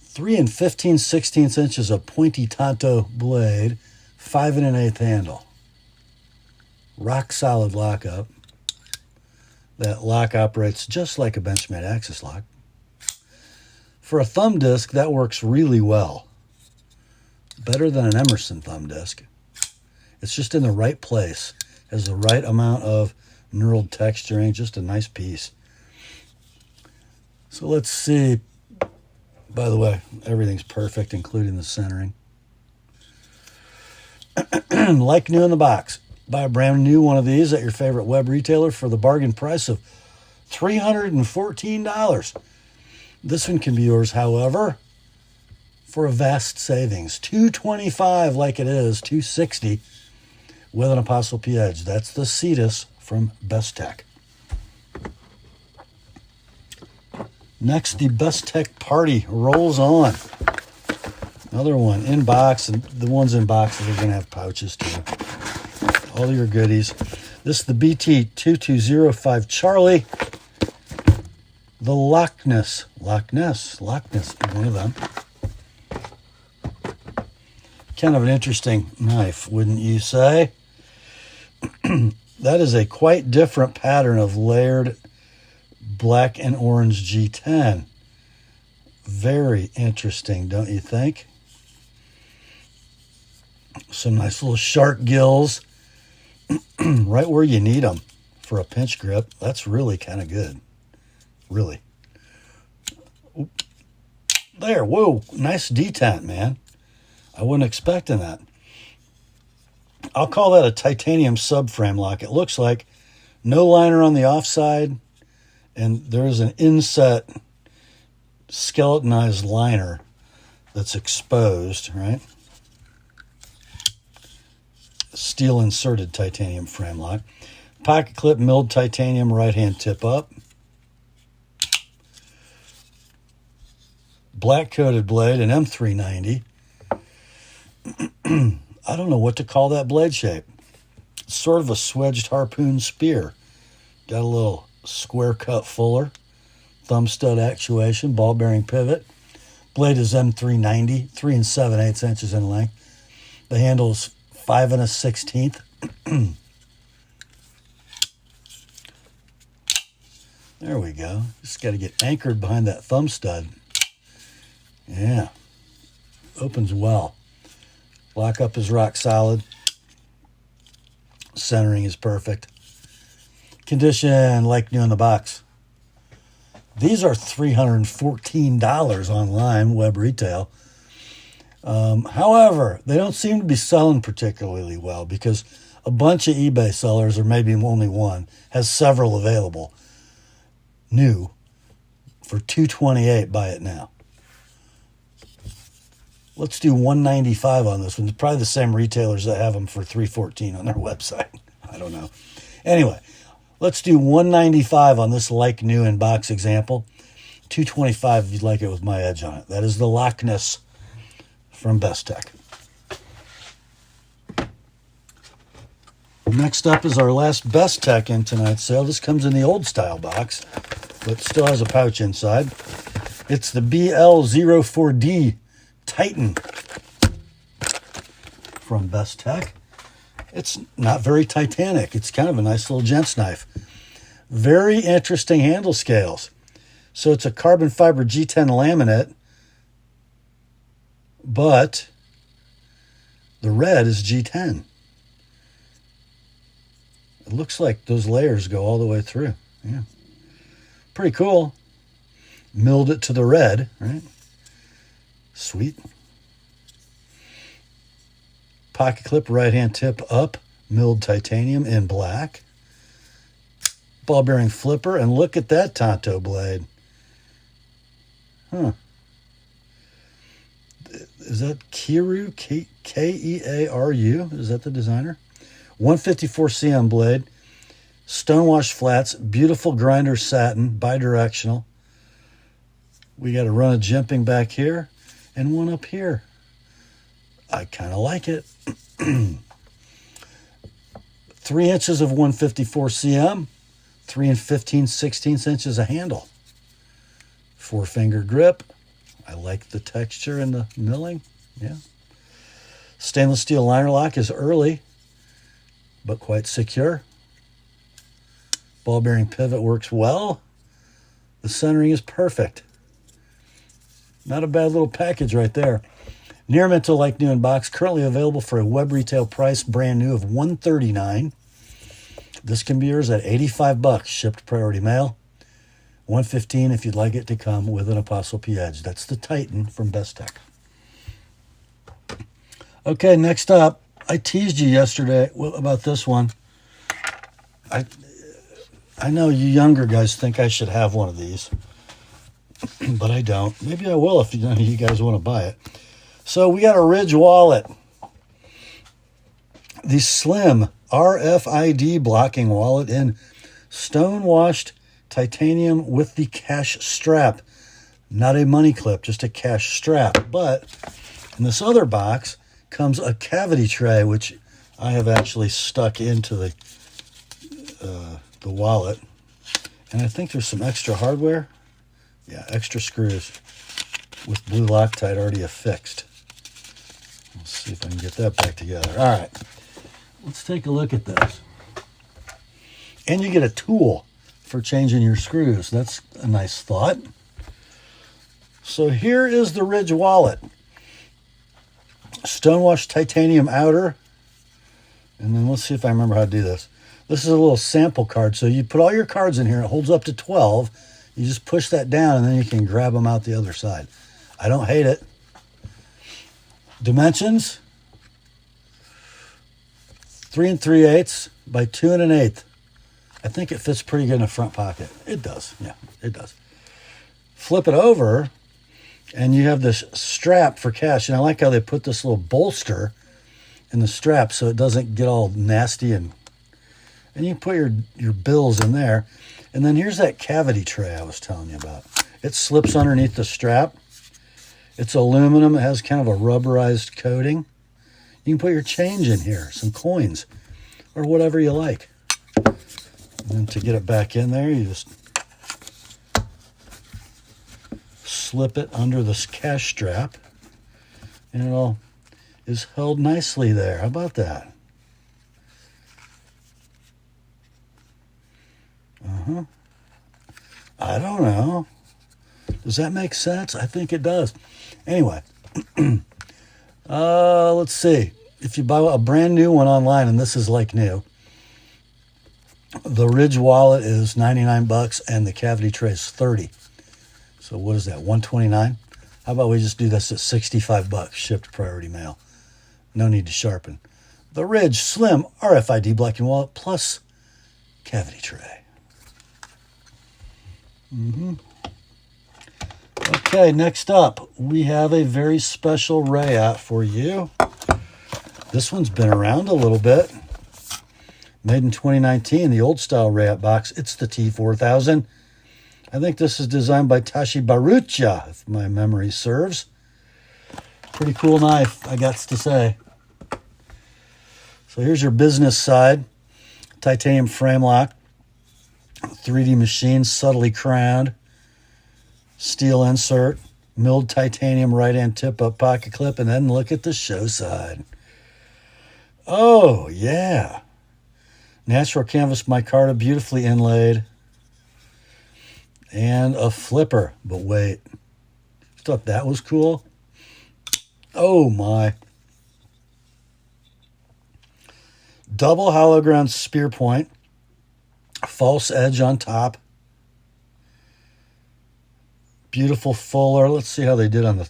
3 15/16 inches of pointy Tonto blade. 5 1/8 handle. Rock solid lockup. That lock operates just like a Benchmade axis lock. For a thumb disc, that works really well. Better than an Emerson thumb disc. It's just in the right place. Has the right amount of knurled texturing. Just a nice piece. So let's see. By the way, everything's perfect, including the centering. Like new in the box. Buy a brand new one of these at your favorite web retailer for the bargain price of $314. This one can be yours, however, for a vast savings. $225 like it is, $260 with an ApostleP Edge. That's the Cetus from Bestech. Next, the Bestech party rolls on. Another one in box, and the ones in boxes are going to have pouches too. All your goodies. This is the BT2205 Charlie. The Lockness, one of them. Kind of an interesting knife, wouldn't you say? That is a quite different pattern of layered black and orange G10. Very interesting, don't you think? Some nice little shark gills right where you need them for a pinch grip. That's really kind of good. Really. There, whoa, nice detent, man. I wasn't expecting that. I'll call that a titanium subframe lock. It looks like no liner on the offside, and there's an inset skeletonized liner that's exposed, right? Steel inserted titanium frame lock. Pocket clip milled titanium right hand tip up. Black coated blade, an M390. I don't know what to call that blade shape. It's sort of a swedged harpoon spear. Got a little square cut fuller. Thumb stud actuation, ball bearing pivot. Blade is M390, 3 7/8 inches in length. The handle is 5 1/16. There we go. Just got to get anchored behind that thumb stud. Yeah. Opens well. Lockup is rock solid. Centering is perfect. Condition like new in the box. These are $314 online, web retail. However, they don't seem to be selling particularly well because a bunch of eBay sellers, or maybe only one, has several available. New for $228. Buy it now. Let's do $195 on this one. It's probably the same retailers that have them for $314 on their website. I don't know. Anyway, let's do $195 on this like new in box example. $225 if you'd like it with my edge on it. That is the Lockness from Bestech. Next up is our last Bestech in tonight's sale. This comes in the old style box, but still has a pouch inside. It's the BL04D Titan from Bestech. It's not very titanic. It's kind of a nice little gent's knife. Very interesting handle scales. So it's a carbon fiber G10 laminate, but the red is G10. It looks like those layers go all the way through. Yeah. Pretty cool. Milled it to the red, right? Sweet. Pocket clip, right hand tip up, milled titanium in black. Ball bearing flipper, and look at that Tonto blade. Huh. Is that Kearu? K-E-A-R-U? Is that the designer? 154 cm blade. Stonewash flats. Beautiful grinder satin. Bidirectional. We got a run of jimping back here and one up here. I kind of like it. 3 inches of 154 cm. 3 15/16 inches of handle. 4-finger grip. I like the texture and the milling. Yeah. Stainless steel liner lock is early, but quite secure. Ball bearing pivot works well. The centering is perfect. Not a bad little package right there. Near Mental like new in box, currently available for a web retail price, brand new, of $139. This can be yours at $85, shipped priority mail. $115 if you'd like it to come with an TheApostleP Edge. That's the Titan from Bestech. Okay, next up, I teased you yesterday about this one. I know you younger guys think I should have one of these, but I don't. Maybe I will if you guys want to buy it. So we got a Ridge wallet. The slim RFID blocking wallet in stone-washed titanium with the cash strap. Not a money clip, just a cash strap. But in this other box comes a cavity tray, which I have actually stuck into the the wallet. And I think there's some extra hardware. Yeah, extra screws with blue Loctite already affixed. Let's see if I can get that back together. All right, let's take a look at this. And you get a tool for changing your screws. That's a nice thought. So here is the Ridge wallet. Stonewashed titanium outer. And then let's see if I remember how to do this. This is a little sample card. So you put all your cards in here. It holds up to 12. You just push that down and then you can grab them out the other side. I don't hate it. Dimensions. 3 3/8 by 2 1/8. I think it fits pretty good in the front pocket. It does. Yeah, it does. Flip it over and you have this strap for cash. And I like how they put this little bolster in the strap so it doesn't get all nasty, and you can put your bills in there. And then here's that cavity tray I was telling you about. It slips underneath the strap. It's aluminum. It has kind of a rubberized coating. You can put your change in here, some coins, or whatever you like. And then to get it back in there, you just slip it under this cash strap, and it all is held nicely there. How about that? I don't know. Does that make sense? I think it does. Anyway, let's see. If you buy a brand new one online, and this is like new, the Ridge wallet is $99 and the cavity tray is $30. So what is that, $129? How about we just do this at $65, shipped priority mail? No need to sharpen. The Ridge Slim RFID blacking wallet plus cavity tray. Okay, next up, we have a very special RaidOps for you. This one's been around a little bit. Made in 2019, the old style RaidOps box. It's the T4000. I think this is designed by Ciubourtia, if my memory serves. Pretty cool knife, I got to say. So here's your business side. Titanium frame lock. 3D machine, subtly crowned. Steel insert. Milled titanium right-hand tip-up pocket clip. And then look at the show side. Oh, yeah. Natural canvas micarta, beautifully inlaid. And a flipper. But wait. Thought that was cool? Oh, my. Double hollow ground spear point. False edge on top. Beautiful fuller. Let's see how they did on the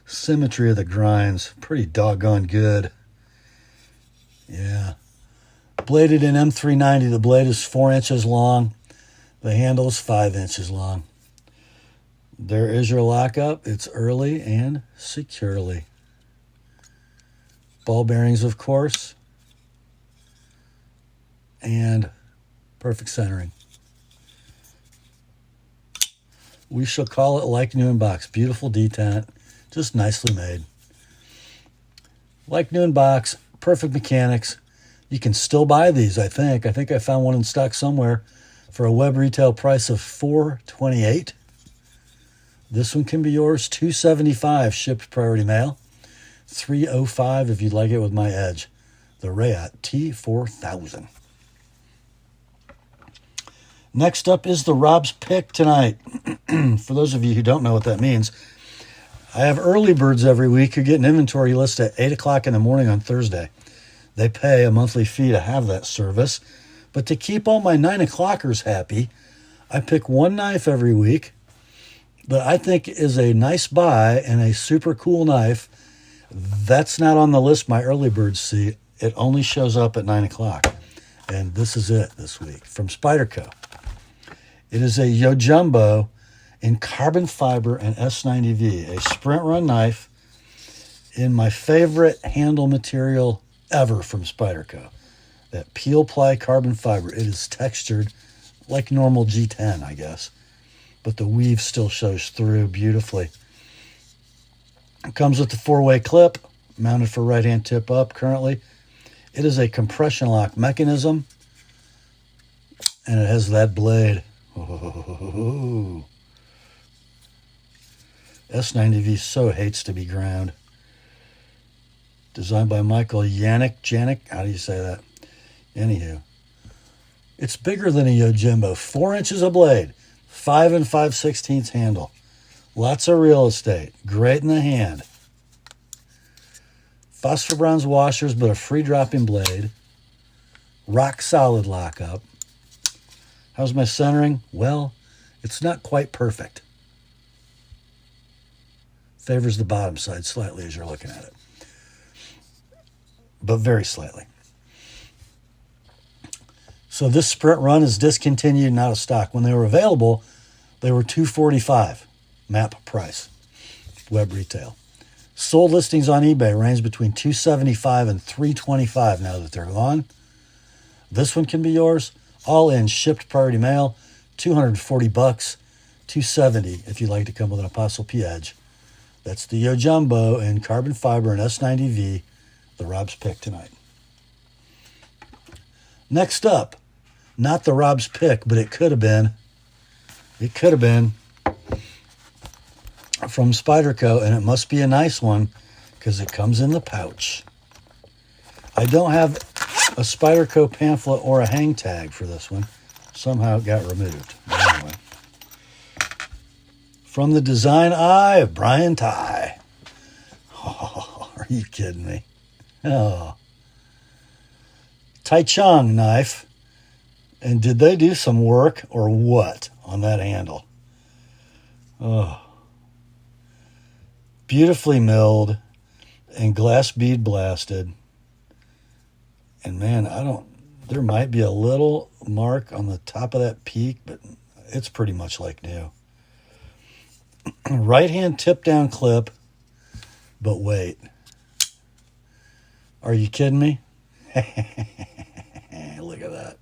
symmetry of the grinds. Pretty doggone good. Yeah. Bladed in M390. The blade is 4 inches long. The handle is 5 inches long. There is your lockup. It's early and securely. Ball bearings, of course. And perfect centering. We shall call it like new in box. Beautiful detent. Just nicely made. Like new in box. Perfect mechanics. You can still buy these, I think. I think I found one in stock somewhere for a web retail price of $428. This one can be yours. $275 shipped priority mail. $305 if you'd like it with my edge. The RaidOps T4000. Next up is the Rob's Pick tonight. For those of you who don't know what that means, I have early birds every week who get an inventory list at 8 o'clock in the morning on Thursday. They pay a monthly fee to have that service. But to keep all my 9 o'clockers happy, I pick one knife every week that I think is a nice buy and a super cool knife. That's not on the list my early birds see. It only shows up at 9 o'clock. And this is it this week from Spyderco. It is a Yojumbo in carbon fiber and S90V, a sprint run knife in my favorite handle material ever from Spyderco. That peel ply carbon fiber. It is textured like normal G10, I guess. But the weave still shows through beautifully. It comes with the 4-way clip, mounted for right-hand tip up currently. It is a compression lock mechanism. And it has that blade. Oh. S90V so hates to be ground. Designed by Michael Janik. How do you say that? Anywho. It's bigger than a Yojimbo. 4 inches of blade. 5 5/16 handle. Lots of real estate. Great in the hand. Phosphor bronze washers, but a free dropping blade. Rock solid lockup. How's my centering? Well, it's not quite perfect. Favors the bottom side slightly as you're looking at it. But very slightly. So this sprint run is discontinued and out of stock. When they were available, they were $245 map price, web retail. Sold listings on eBay range between $275 and $325 now that they're gone. This one can be yours. All in, shipped priority mail, $240, $270 if you'd like to come with an ApostleP Edge. That's the Yojimbo in carbon fiber and S90V, the Rob's pick tonight. Next up, not the Rob's pick, but it could have been. It could have been from Spyderco, and it must be a nice one because it comes in the pouch. I don't have a Spyderco pamphlet or a hang tag for this one. Somehow it got removed. But anyway. From the design eye of Brian Ty. Oh, are you kidding me? Oh. Tai Chong knife. And did they do some work or what on that handle? Oh. Beautifully milled and glass bead blasted. And man, there might be a little mark on the top of that peak, but it's pretty much like new. Right hand tip down clip, but wait. Are you kidding me? Look at that.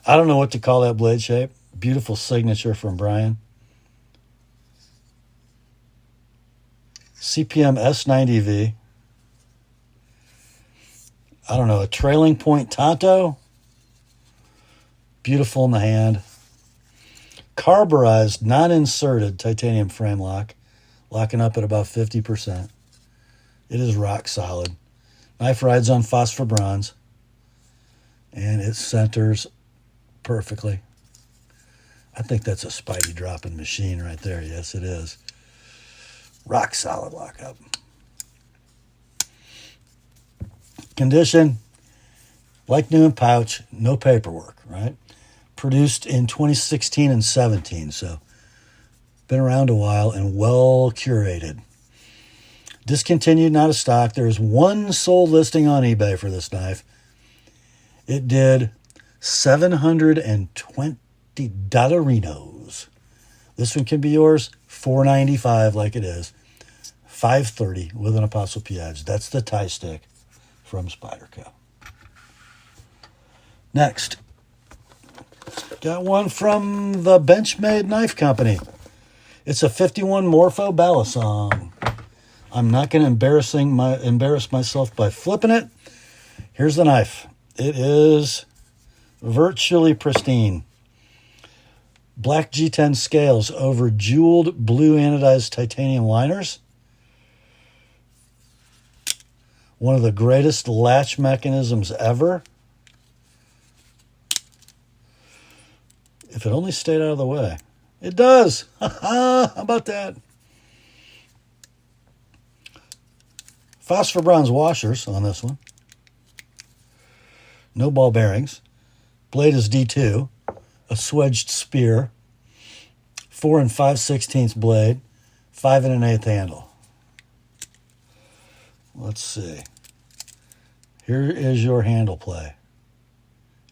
I don't know what to call that blade shape. Beautiful signature from Brian. CPM S90V. I don't know, a trailing point Tonto. Beautiful in the hand. Carburized, non-inserted titanium frame lock. Locking up at about 50%. It is rock solid. Knife rides on phosphor bronze. And it centers perfectly. I think that's a Spidey dropping machine right there. Yes, it is. Rock solid lockup. Condition, like new in pouch, no paperwork, right? Produced in 2016 and 17, so been around a while and well curated. Discontinued, not a stock. There is one sold listing on eBay for this knife. It did $720. This one can be yours, $495 like it is, $530 with an ApostleP Edge. That's the tie stick from Spyderco. Next, got one from the Benchmade Knife Company. It's a 51 Morpho Balisong. I'm not going to embarrass myself by flipping it. Here's the knife. It is virtually pristine. Black G10 scales over jeweled blue anodized titanium liners. One of the greatest latch mechanisms ever. If it only stayed out of the way. It does. How about that? Phosphor bronze washers on this one. No ball bearings. Blade is D2. A swedged spear. 4 5/16 blade. 5 1/8 handle. Let's see. Here is your handle play.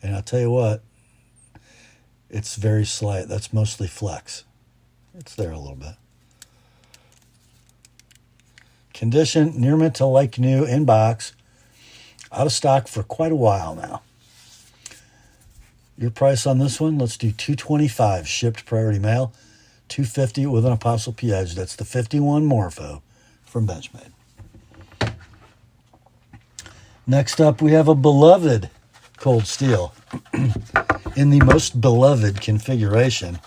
And I'll tell you what, it's very slight. That's mostly flex. It's there a little bit. Condition, near mint to like new, in box. Out of stock for quite a while now. Your price on this one, let's do $225 shipped priority mail. $250 with an ApostleP Edge. That's the 51 Morpho from Benchmade. Next up, we have a beloved cold steel in the most beloved configuration.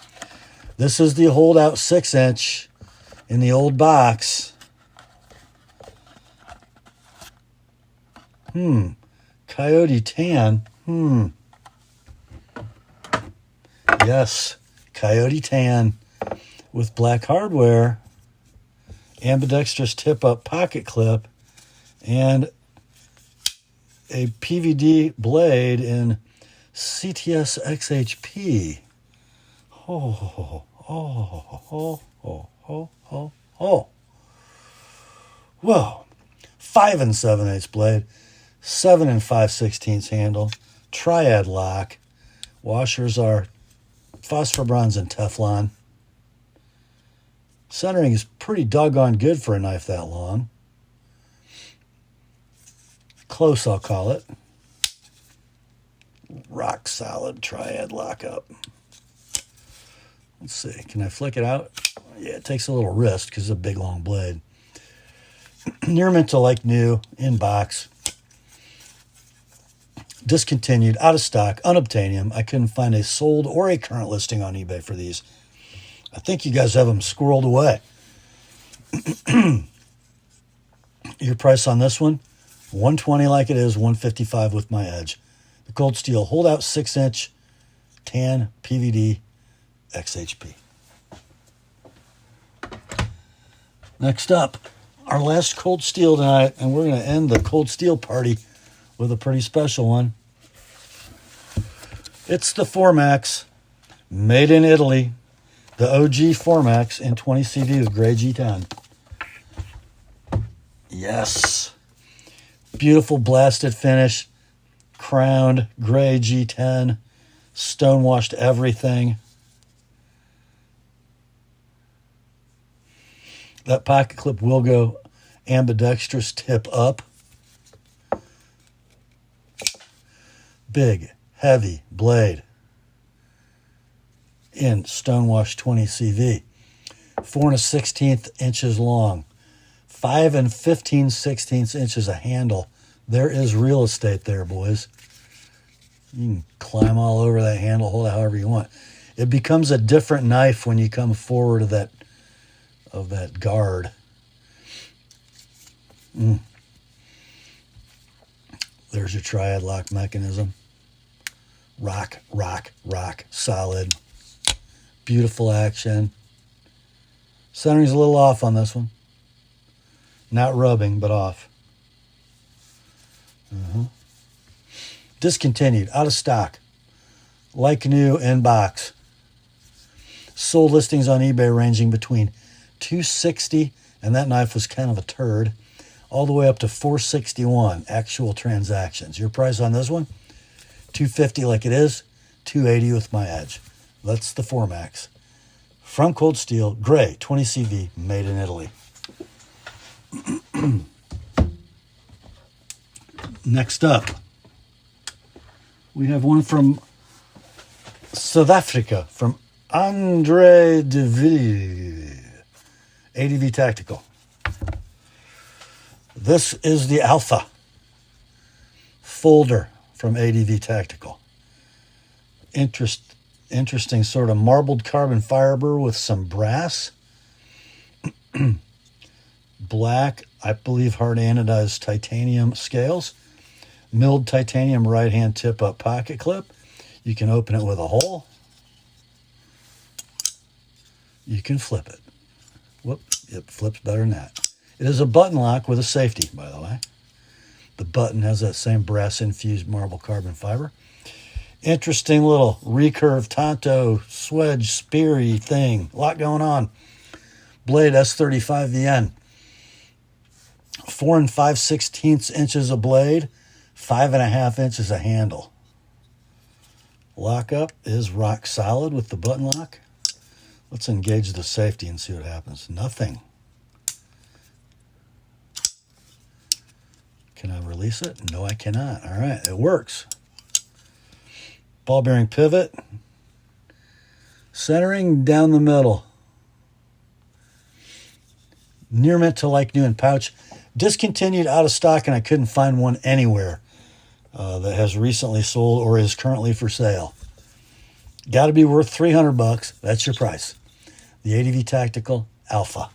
This is the holdout 6-inch in the old box. Coyote tan. Yes, Coyote tan with black hardware, ambidextrous tip-up pocket clip, and a PVD blade in CTS XHP. Oh. Whoa. 5 7/8 blade, 7 5/16 handle, triad lock. Washers are phosphor bronze and Teflon. Centering is pretty doggone good for a knife that long. Close, I'll call it. Rock solid triad lockup. Let's see, can I flick it out? Yeah, it takes a little wrist because it's a big long blade. Near mint to like new, in box. Discontinued, out of stock, unobtainium. I couldn't find a sold or a current listing on eBay for these. I think you guys have them squirreled away. Your price on this one, $120 like it is, $155 with my edge. The Cold Steel holdout 6-inch tan PVD XHP. Next up, our last Cold Steel tonight, and we're going to end the Cold Steel party with a pretty special one. It's the Formax, made in Italy, the OG Formax in 20 CV with gray G10. Yes, beautiful blasted finish, crowned gray G10, stonewashed everything. That pocket clip will go ambidextrous tip up. Big, heavy blade in stonewash 20 CV. 4 1/16 inches long. 5 15/16 inches a handle. There is real estate there, boys. You can climb all over that handle, hold it however you want. It becomes a different knife when you come forward of that guard. There's your triad lock mechanism. Rock, solid. Beautiful action. Centering's a little off on this one. Not rubbing, but off. Discontinued, out of stock. Like new, in box. Sold listings on eBay ranging between $260, and that knife was kind of a turd, all the way up to $461 actual transactions. Your price on this one, $250 like it is, $280 with my edge. That's the Formax. From Cold Steel, gray, 20 CV, made in Italy. Next up, we have one from South Africa, from Andre de Ville, ADV Tactical. This is the Alpha folder from ADV Tactical. Interesting sort of marbled carbon fiber with some brass. Black, I believe, hard anodized titanium scales. Milled titanium right-hand tip-up pocket clip. You can open it with a hole. You can flip it. Whoop, it flips better than that. It is a button lock with a safety, by the way. The button has that same brass-infused marble carbon fiber. Interesting little recurve Tonto swedge speary thing. A lot going on. Blade S35VN. 4 5/16 inches of blade. 5.5 inches of handle. Lockup is rock solid with the button lock. Let's engage the safety and see what happens. Nothing. Can I release it? No, I cannot. All right, it works. Ball bearing pivot. Centering down the middle. Near mint to like new in pouch. Discontinued, out of stock, and I couldn't find one anywhere that has recently sold or is currently for sale. Got to be worth $300. That's your price. The ADV Tactical Alpha.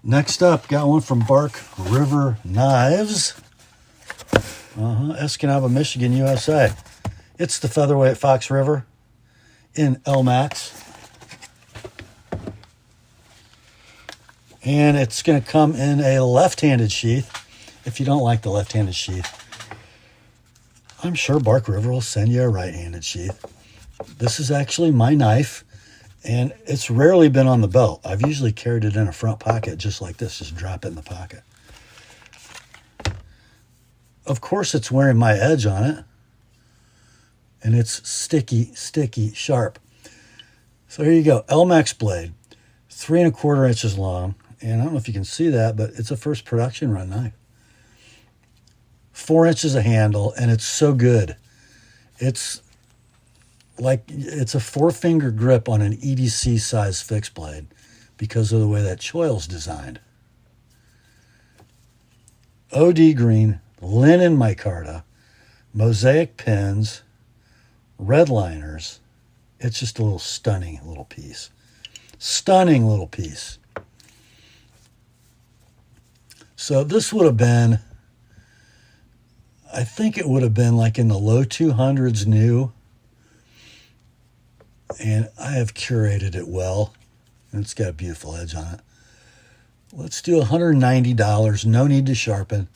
Next up, got one from Bark River Knives. Escanaba, Michigan, USA. It's the featherweight Fox River in LMAX. And it's going to come in a left-handed sheath. If you don't like the left-handed sheath, I'm sure Bark River will send you a right-handed sheath. This is actually my knife, and it's rarely been on the belt. I've usually carried it in a front pocket just like this, just drop it in the pocket. Of course, it's wearing my edge on it, and it's sticky, sharp. So here you go, LMAX blade, 3 1/4 inches long, and I don't know if you can see that, but it's a first production run knife. 4 inches of handle, and it's so good. It's like it's a 4-finger grip on an EDC size fixed blade because of the way that choil's designed. OD green, linen micarta, mosaic pins, red liners. It's just a little stunning little piece. Stunning little piece. So this would have been, I think it would have been like in the low 200s new. And I have curated it well. And it's got a beautiful edge on it. Let's do $190. No need to sharpen.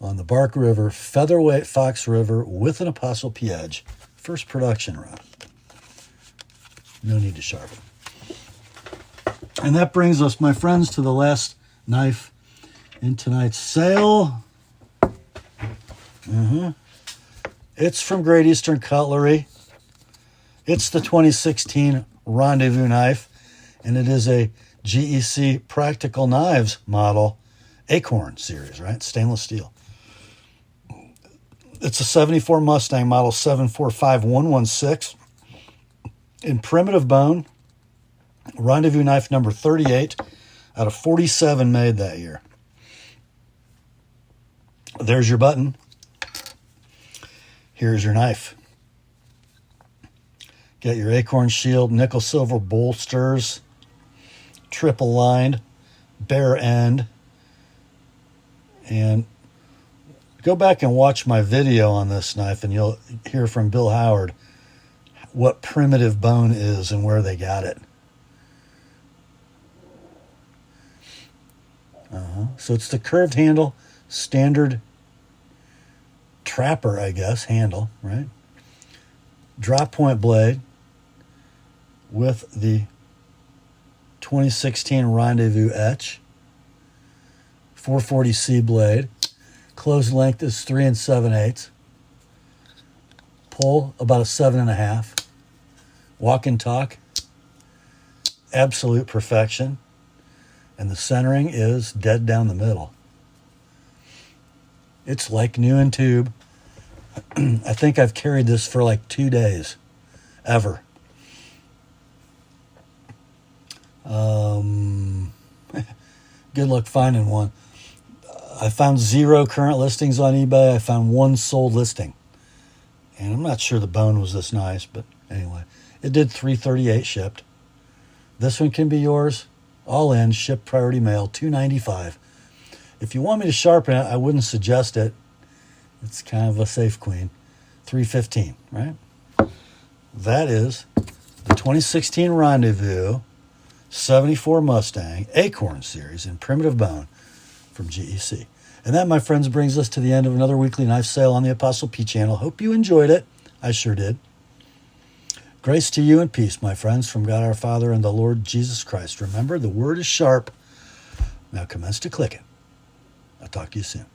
On the Bark River, featherweight Fox River with an ApostleP edge. First production run. No need to sharpen. And that brings us, my friends, to the last knife in tonight's sale. It's from Great Eastern Cutlery. It's the 2016 Rendezvous knife, and it is a GEC Practical Knives model, Acorn series, right? Stainless steel. It's a 74 Mustang model 745116 in primitive bone. Rendezvous knife number 38 out of 47 made that year. There's your button. Here's your knife. Got your acorn shield, nickel silver bolsters, triple lined, bare end. And go back and watch my video on this knife and you'll hear from Bill Howard what primitive bone is and where they got it. So it's the curved handle, standard trapper, I guess, handle, right? Drop point blade with the 2016 Rendezvous etch. 440C blade. Closed length is 3 7/8. Pull about a 7.5. Walk and talk, absolute perfection. And the centering is dead down the middle. It's like new in tube. I think I've carried this for like 2 days, ever. Good luck finding one. I found 0 current listings on eBay. I found 1 sold listing. And I'm not sure the bone was this nice, but anyway. It did $338 shipped. This one can be yours. All in, shipped priority mail, $295. If you want me to sharpen it, I wouldn't suggest it. It's kind of a safe queen. $315, right? That is the 2016 Rendezvous 74 Mustang Acorn series in primitive bone from GEC. And that, my friends, brings us to the end of another weekly knife sale on the ApostleP channel. Hope you enjoyed it. I sure did. Grace to you and peace, my friends, from God our Father and the Lord Jesus Christ. Remember, the word is sharp. Now commence to click it. I'll talk to you soon.